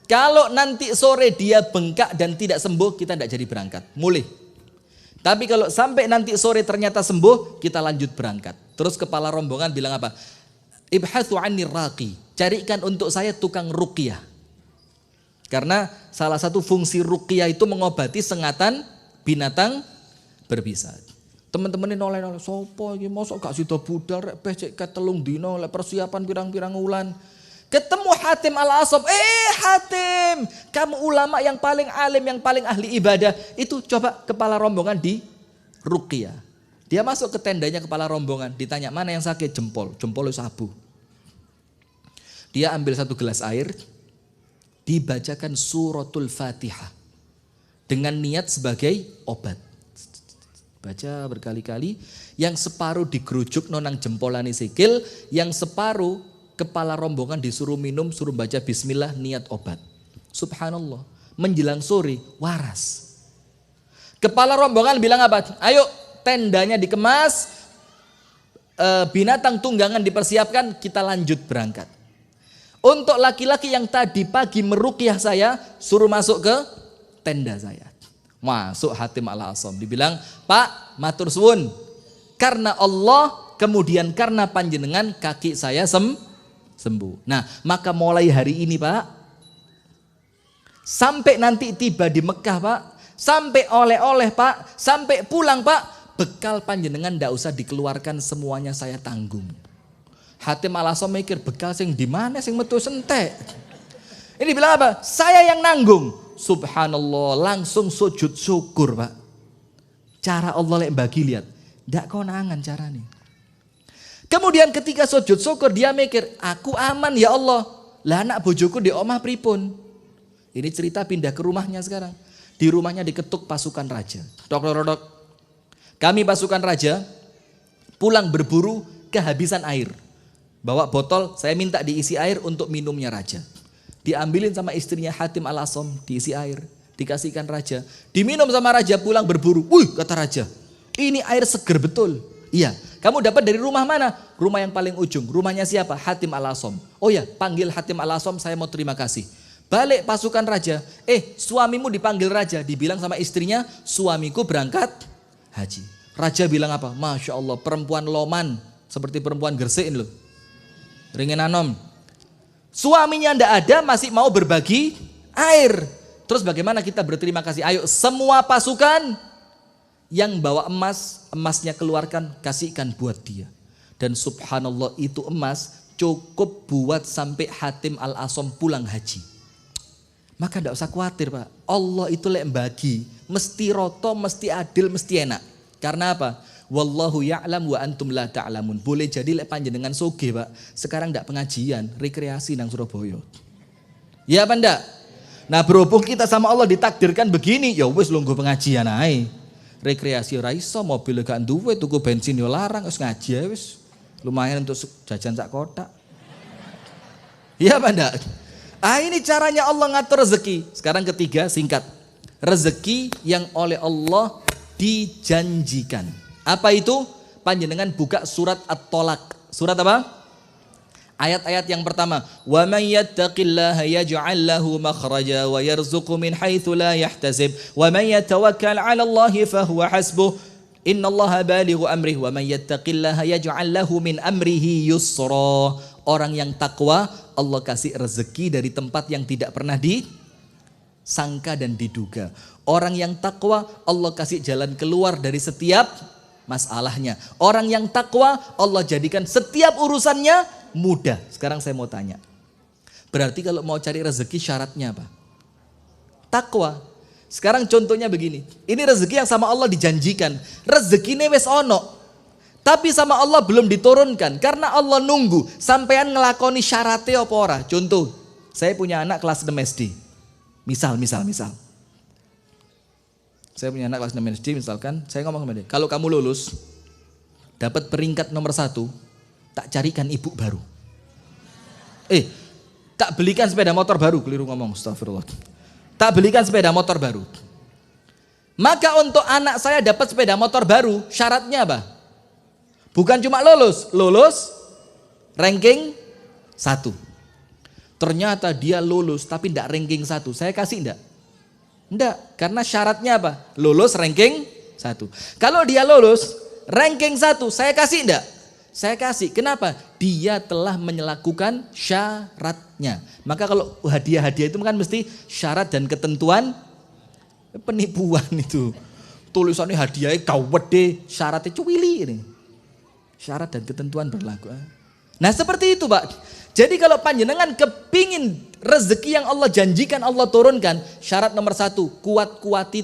Kalau nanti sore dia bengkak dan tidak sembuh, kita tidak jadi berangkat. Mulih. Tapi kalau sampai nanti sore ternyata sembuh, kita lanjut berangkat. Terus kepala rombongan bilang apa? Ibhathu anni raqi. Carikan untuk saya tukang ruqyah. Karena salah satu fungsi ruqyah itu mengobati sengatan binatang berbisa. Teman-teman ini noleh-noleh, sopo iki mosok gak sida budal rek becek ketelung dino lek persiapan pirang-pirang wulan. Ketemu Hatim Al-Asam, Hatim, kamu ulama yang paling alim, yang paling ahli ibadah. Itu coba kepala rombongan di ruqyah. Dia masuk ke tendanya kepala rombongan, ditanya mana yang sakit, jempol sabu. Dia ambil 1 gelas air, dibacakan suratul Fatihah dengan niat sebagai obat. Baca berkali-kali, yang separuh digerujuk nonang jempolani sikil, yang separuh kepala rombongan disuruh minum, suruh baca bismillah, niat obat. Subhanallah, menjelang sore waras. Kepala rombongan bilang apa? Ayo tendanya dikemas, binatang tunggangan dipersiapkan, kita lanjut berangkat. Untuk laki-laki yang tadi pagi meruqyah saya, suruh masuk ke tenda saya. Masuk Hatim Al-Asam, dibilang, Pak, matur suwun, karena Allah, kemudian karena panjenengan kaki saya sembuh. Nah, maka mulai hari ini Pak, sampai nanti tiba di Mekah Pak, sampai oleh-oleh Pak, sampai pulang Pak, bekal panjenengan ndak usah dikeluarkan, semuanya saya tanggung. Hatim Al-Asam mikir, bekal sing di mana sing metu sentek. Ini bilang apa? Saya yang nanggung. Subhanallah, langsung sujud syukur Pak. Cara Allah lek bagi lihat, ndak konangan cara nih. Kemudian ketika sujud syukur dia mikir, aku aman ya Allah. Lah anak bojoku di omah pripun? Ini cerita pindah ke rumahnya sekarang. Di rumahnya diketuk pasukan raja. Dok, dok, dok. Kami pasukan raja pulang berburu kehabisan air. Bawa botol, saya minta diisi air untuk minumnya raja. Diambilin sama istrinya Hatim al-Asom, diisi air, dikasihkan raja. Diminum sama raja, pulang berburu. Wih, kata raja, ini air seger betul. Iya, kamu dapat dari rumah mana? Rumah yang paling ujung. Rumahnya siapa? Hatim al-Asom. Oh ya, panggil Hatim al-Asom, saya mau terima kasih. Balik pasukan raja. Suamimu dipanggil raja. Dibilang sama istrinya, suamiku berangkat haji. Raja bilang apa? Masya Allah, perempuan loman. Seperti perempuan Gresik loh. Ringin anom. Suaminya ndak ada, masih mau berbagi air. Terus bagaimana kita berterima kasih? Ayo semua pasukan yang bawa emas, emasnya keluarkan, kasihkan buat dia. Dan subhanallah itu emas cukup buat sampai Hatim al-Asom pulang haji. Maka tidak usah khawatir Pak. Allah itu lek bagi, mesti roto, mesti adil, mesti enak. Karena apa? Wallahu ya'lam wa antum la ta'lamun. Boleh jadi lek panjenengan soge Pak. Sekarang tidak pengajian, rekreasi nang Surabaya. Ya apa ndak? Nah berhubung kita sama Allah ditakdirkan begini, ya wis lungguh pengajian ae. Rekreasi ora iso, mobil gak duwe, tuku bensin yo larang, wis ngaji ae wis. Lumayan untuk jajan sak kotak. Ya apa ndak? Ini caranya Allah ngatur rezeki. Sekarang ketiga, singkat. Rezeki yang oleh Allah dijanjikan. Apa itu? Panjenengan buka surat At-Tolak. Surat apa? Ayat-ayat yang pertama. Wa may yattaqillaha yaj'al lahu makhraja wa yarzuqhu min haitsu la yahtasib wa may yatawakkal 'ala Allahi fahuwa hasbuh. Innallaha balighu amrihi wa may yattaqillaha yaj'al lahu min amrihi yusra. Orang yang takwa, Allah kasih rezeki dari tempat yang tidak pernah disangka dan diduga. Orang yang takwa, Allah kasih jalan keluar dari setiap masalahnya. Orang yang takwa, Allah jadikan setiap urusannya mudah. Sekarang saya mau tanya. Berarti kalau mau cari rezeki syaratnya apa? Takwa. Sekarang contohnya begini. Ini rezeki yang sama Allah dijanjikan. Rezeki ini wes ono. Tapi sama Allah belum diturunkan. Karena Allah nunggu. Sampean ngelakoni syaratnya apa ora. Contoh. Saya punya anak kelas 6 SD. Misal. Saya punya anak kelas 6 SD misalkan, saya ngomong sama dia, kalau kamu lulus, dapat peringkat nomor 1, tak carikan ibu baru. Tak belikan sepeda motor baru, keliru ngomong, astagfirullah. Tak belikan sepeda motor baru. Maka untuk anak saya dapat sepeda motor baru, syaratnya apa? Bukan cuma lulus ranking 1. Ternyata dia lulus tapi tidak ranking 1, saya kasih enggak? Enggak, karena syaratnya apa? Lulus ranking 1. Kalau dia lulus ranking 1, saya kasih enggak? Saya kasih. Kenapa? Dia telah melakukan syaratnya. Maka kalau hadiah-hadiah itu kan mesti syarat dan ketentuan. Penipuan itu. Tulisannya hadiahnya gawede, syaratnya cuwili ini. Syarat dan ketentuan berlaku. Nah seperti itu Pak. Jadi kalau panjenengan kepingin rezeki yang Allah janjikan, Allah turunkan, syarat nomor 1, kuat-kuati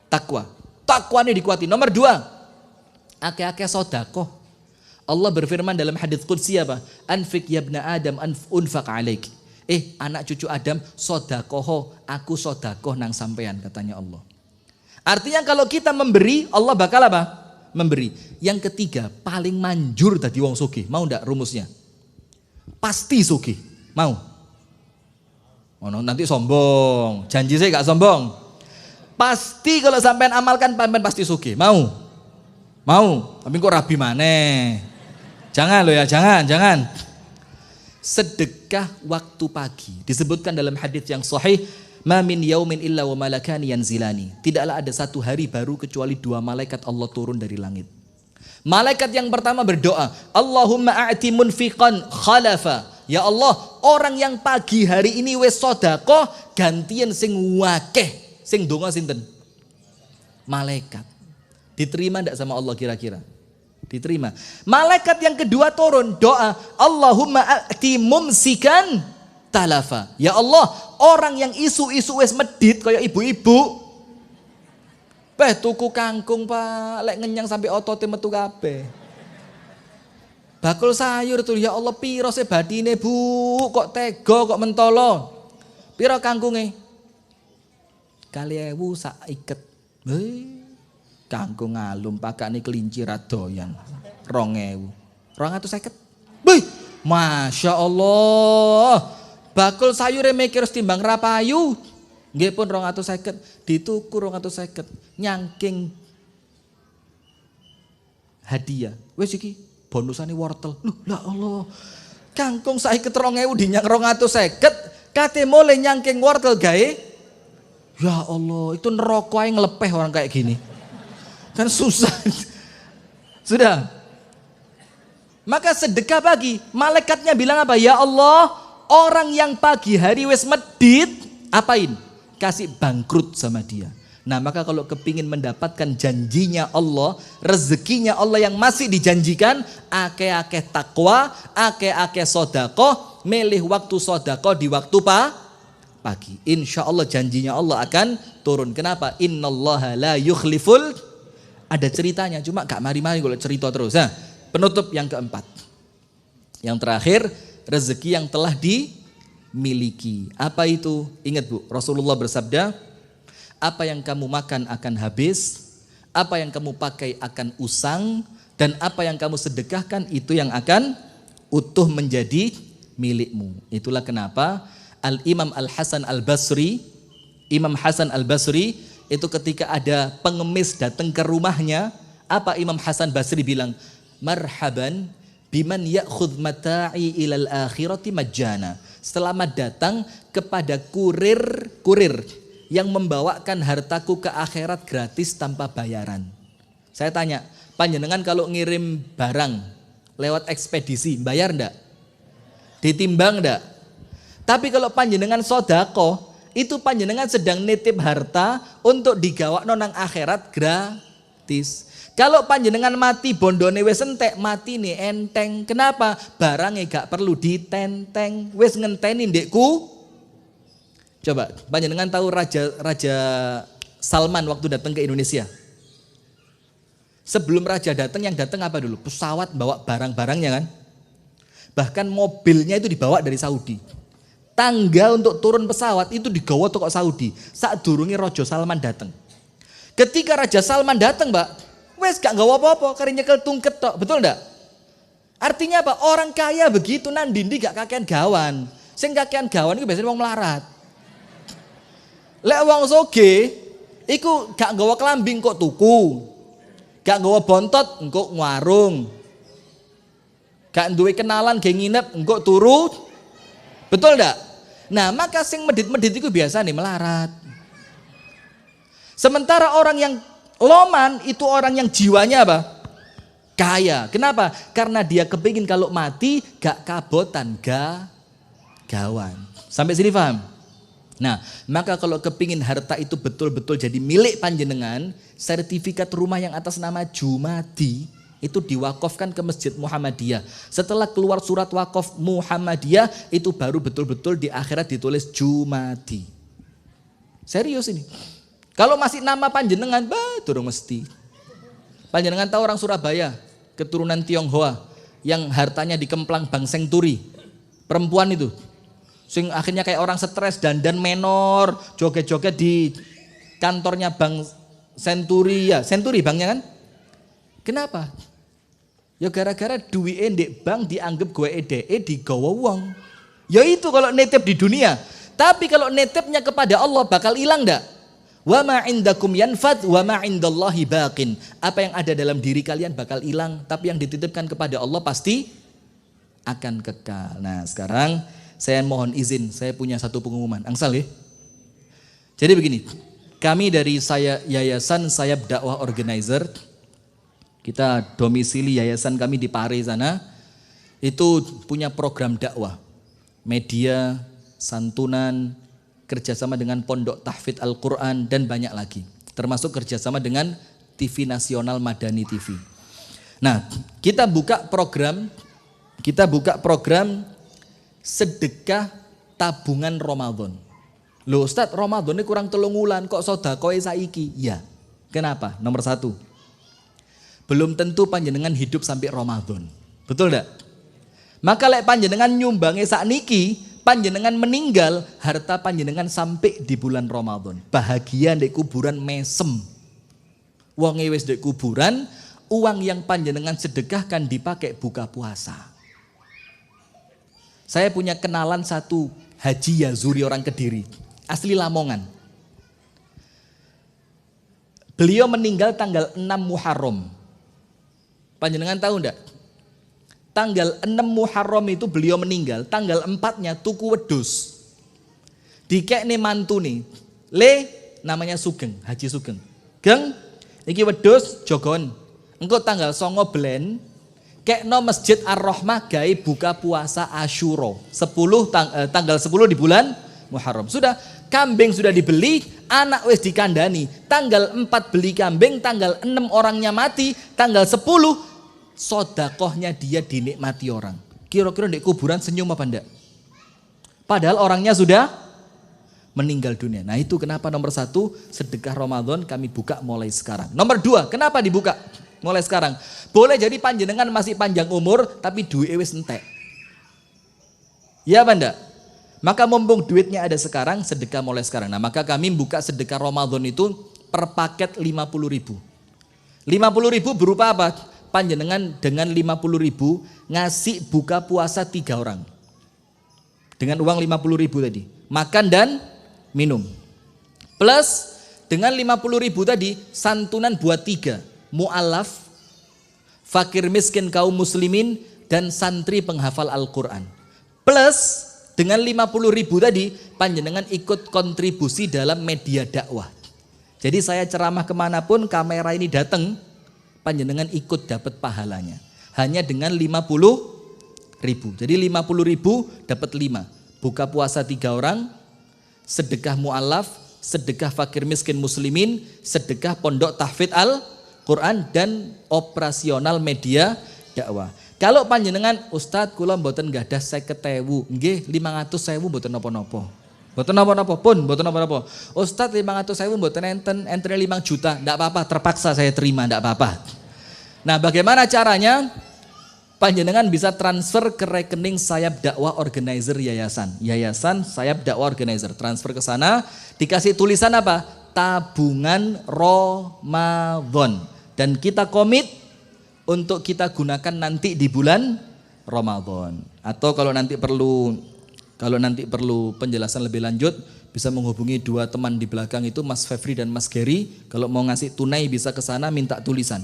takwa. Takwa ini dikuati. Nomor 2, ake-ake sodakoh. Allah berfirman dalam hadits qudsi apa? Anfik yabna Adam unfaq alaik. Anak cucu Adam sodakoh, aku sodakoh nang sampean, katanya Allah. Artinya kalau kita memberi, Allah bakal apa? Memberi. Yang ketiga, paling manjur tadi wong sugih. Mau ndak rumusnya? Pasti sugih. Mau? Nanti sombong. Janji saya gak sombong. Pasti kalau sampean amalkan sampean pasti sugih. Mau? Tapi kok rabi maneh. Jangan loh ya, jangan. Sedekah waktu pagi. Disebutkan dalam hadis yang sahih, ma min yaumin illa wa malakani yanzilani. Tidaklah ada satu hari baru kecuali 2 malaikat Allah turun dari langit. Malaikat yang pertama berdoa, Allahumma a'ti munfiqan khalafa. Ya Allah, orang yang pagi hari ini wis sedekah gantian sing wakeh. Sing donga sinten? Malaikat. Diterima enggak sama Allah kira-kira? Diterima. Malaikat yang kedua turun doa, Allahumma a'ti mumsikan talafa. Ya Allah, orang yang isu-isu wis medit kayak ibu-ibu. Tuku kangkung Pak, lek ngenyang sampai otote metu kabeh. Bakul sayur tuh ya Allah piro sebatine Bu, kok tega kok mentolo. Piro kangkunge? 2.000 sak iket. Kangkung alum pakane kelinci ra doyan. 2.000. 250. Wih, Masya Allah. Bakul sayure mikir timbang rapayu. Nggih pun 250, dituku 250. Nyangking hadiah. Wis iki bonusane wortel. Loh, la Allah. Kangkung saiki 2.000 dinyang 250, kate mulai nyangking wortel gawe. Ya Allah, itu neraka ae nglepeh orang kayak gini. Kan susah. Sudah. Maka sedekah pagi, malaikatnya bilang apa? Ya Allah, orang yang pagi hari wis medit, apain? Kasih bangkrut sama dia. Nah maka kalau kepingin mendapatkan janjinya Allah, rezekinya Allah yang masih dijanjikan, ake-ake takwa, ake-ake sodako, milih waktu sodako di waktu pagi. Insya Allah janjinya Allah akan turun. Kenapa? Innallaha la yukhliful. Ada ceritanya, cuma gak mari-mari kalau cerita terus. Nah, penutup yang keempat. Yang terakhir, rezeki yang telah dimiliki. Apa itu? Ingat Bu, Rasulullah bersabda, apa yang kamu makan akan habis, apa yang kamu pakai akan usang, dan apa yang kamu sedekahkan itu yang akan utuh menjadi milikmu. Itulah kenapa Al-Imam Al-Hasan Al-Basri, Imam Hasan Al-Basri itu ketika ada pengemis datang ke rumahnya, apa Imam Hasan Basri bilang? Marhaban biman ya'khudh mata'i ilal akhirati majjana. Selamat datang kepada kurir yang membawakan hartaku ke akhirat gratis tanpa bayaran. Saya tanya, panjenengan kalau ngirim barang lewat ekspedisi, bayar enggak? Ditimbang enggak? Tapi kalau panjenengan sodako, itu panjenengan sedang nitip harta untuk digawakno nang akhirat gratis. Kalau panjenengan mati bondone wis entek, mati nih enteng. Kenapa? Barangnya gak perlu ditenteng, wis ngenteni ndekku. Coba, panjenengan tahu Raja Salman waktu datang ke Indonesia. Sebelum raja datang, yang datang apa dulu? Pesawat bawa barang-barangnya kan. Bahkan mobilnya itu dibawa dari Saudi. Tangga untuk turun pesawat itu digawa toko Saudi. Saat durungi Raja Salman datang. Ketika Raja Salman datang, Mbak, wes gak nggawa apa-apa, kari nyekel tungket tok, betul enggak? Artinya apa? Orang kaya begitu nandindi gak kakean gawan. Sing kakean gawan itu biasanya wong melarat. Lek wong soge, iku gak nggawa kelambing kok tuku, gak nggawa bontot engkok ngwarung, gak duwe kenalan geng nginep engkok turu, betul ndak? Nah maka sing medit-medit itu biasa nih melarat. Sementara orang yang loman itu orang yang jiwanya apa? Kaya. Kenapa? Karena dia kepingin kalau mati gak kabotan, gawan. Sampai sini paham? Nah, maka kalau kepingin harta itu betul-betul jadi milik panjenengan, sertifikat rumah yang atas nama Jumadi itu diwakafkan ke Masjid Muhammadiyah. Setelah keluar surat wakaf Muhammadiyah, itu baru betul-betul di akhirat ditulis Jumadi. Serius ini. Kalau masih nama panjenengan, durung mesti. Panjenengan tahu orang Surabaya, keturunan Tionghoa, yang hartanya dikemplang Bang Senturi, perempuan itu. Sing akhirnya kayak orang stres, dandan menor, joget-joget di kantornya Bang Senturi, ya Senturi banknya kan. Kenapa? Ya gara-gara duwike ndek bank dianggap gue digawa wong. Ya itu kalau nitip di dunia. Tapi kalau nitipnya kepada Allah bakal hilang enggak? Wa ma indakum yanfad wa ma indallahi baqin. Apa yang ada dalam diri kalian bakal hilang, tapi yang dititipkan kepada Allah pasti akan kekal. Nah, sekarang saya mohon izin, saya punya satu pengumuman. Angsal ya. Jadi begini, kami dari Yayasan Sayap Dakwah Organizer, kita domisili yayasan kami di Pare sana, itu punya program dakwah, media, santunan, kerjasama dengan Pondok Tahfidz Al-Quran, dan banyak lagi. Termasuk kerjasama dengan TV Nasional Madani TV. Nah, kita buka program sedekah tabungan Ramadan. Loh Ustaz, Ramadan ini kurang 3 wulan kok sedekah saiki? Ya. Kenapa? Nomor 1. Belum tentu panjenengan hidup sampai Ramadan. Betul enggak? Maka lek panjenengan nyumbange sakniki, panjenengan meninggal, harta panjenengan sampai di bulan Ramadan. Bahagia ndek kuburan mesem. Wong wis ndek kuburan, uang yang panjenengan sedekahkan dipakai buka puasa. Saya punya kenalan satu Haji Yazuri orang Kediri, asli Lamongan. Beliau meninggal tanggal 6 Muharram. Panjenengan tahu enggak? Tanggal 6 Muharram itu beliau meninggal, tanggal 4-nya tuku wedhus. Dikekne mantune. Le namanya Sugeng, Haji Sugeng. Geng, iki wedhus jogon. Engko tanggal 9 Blen kekno Masjid Ar-Rahmah gawe buka puasa Asyura. Tanggal 10 di bulan Muharram. Sudah, kambing sudah dibeli, anak wis dikandani. Tanggal 4 beli kambing, tanggal 6 orangnya mati, tanggal 10 sodakohnya dia dinikmati orang. Kira-kira di kuburan senyum apa enggak? Padahal orangnya sudah meninggal dunia. Nah itu kenapa nomor 1 sedekah Ramadan kami buka mulai sekarang. Nomor 2 kenapa dibuka mulai sekarang? Boleh jadi panjenengan masih panjang umur tapi duit wis entek. Ya apa enggak? Maka mumpung duitnya ada sekarang, sedekah mulai sekarang. Nah maka kami buka sedekah Ramadan itu per paket 50.000. 50.000 berupa apa? Panjenengan dengan 50.000 ngasih buka puasa 3 orang. Dengan uang 50.000 tadi. Makan dan minum. Plus dengan 50.000 tadi santunan buat 3. Mu'alaf, fakir miskin kaum muslimin, dan santri penghafal Al-Quran. Plus dengan 50.000 tadi panjenengan ikut kontribusi dalam media dakwah. Jadi saya ceramah kemanapun kamera ini datang, panjenengan ikut dapat pahalanya. Hanya dengan 50.000. Jadi 50.000 dapat 5. Buka puasa 3 orang, sedekah mu'alaf, sedekah fakir miskin muslimin, sedekah pondok tahfidz Al-Quran, dan operasional media dakwah. Kalau panjenengan Ustadz kula mboten gadah 50.000, nggih 500.000 mboten napa-napa. Mboten napa-napa pun, mboten napa-napa. Ustadz 500.000 mboten enten 5 juta, ndak apa-apa, terpaksa saya terima, ndak apa-apa. Nah, bagaimana caranya? Panjenengan bisa transfer ke rekening Sayap Dakwah Organizer Yayasan. Yayasan Sayap Dakwah Organizer. Transfer ke sana, dikasih tulisan apa? Tabungan Ramadan. Dan kita komit untuk kita gunakan nanti di bulan Ramadan. Atau kalau nanti perlu penjelasan lebih lanjut, bisa menghubungi 2 teman di belakang itu, Mas Fevri dan Mas Gary. Kalau mau ngasih tunai bisa ke sana minta tulisan.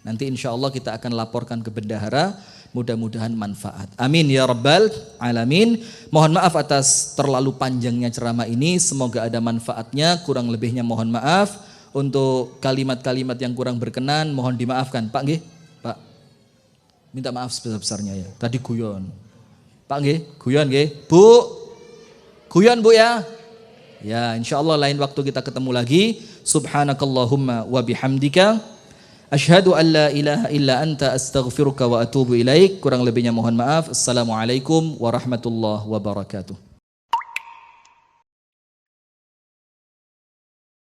Nanti insya Allah kita akan laporkan ke bendahara, mudah-mudahan manfaat. Amin ya rabbal alamin. Mohon maaf atas terlalu panjangnya ceramah ini, semoga ada manfaatnya, kurang lebihnya mohon maaf. Untuk kalimat-kalimat yang kurang berkenan mohon dimaafkan. Pak nggih? Pak. Minta maaf sebesar-besarnya ya. Tadi guyon. Pak nggih? Guyon nggih? Bu. Guyon Bu ya. Ya, insyaallah lain waktu kita ketemu lagi. Subhanakallahumma wa bihamdika asyhadu an la ilaha illa anta astaghfiruka wa atubu ilaik. Kurang lebihnya mohon maaf. Assalamualaikum warahmatullahi wabarakatuh.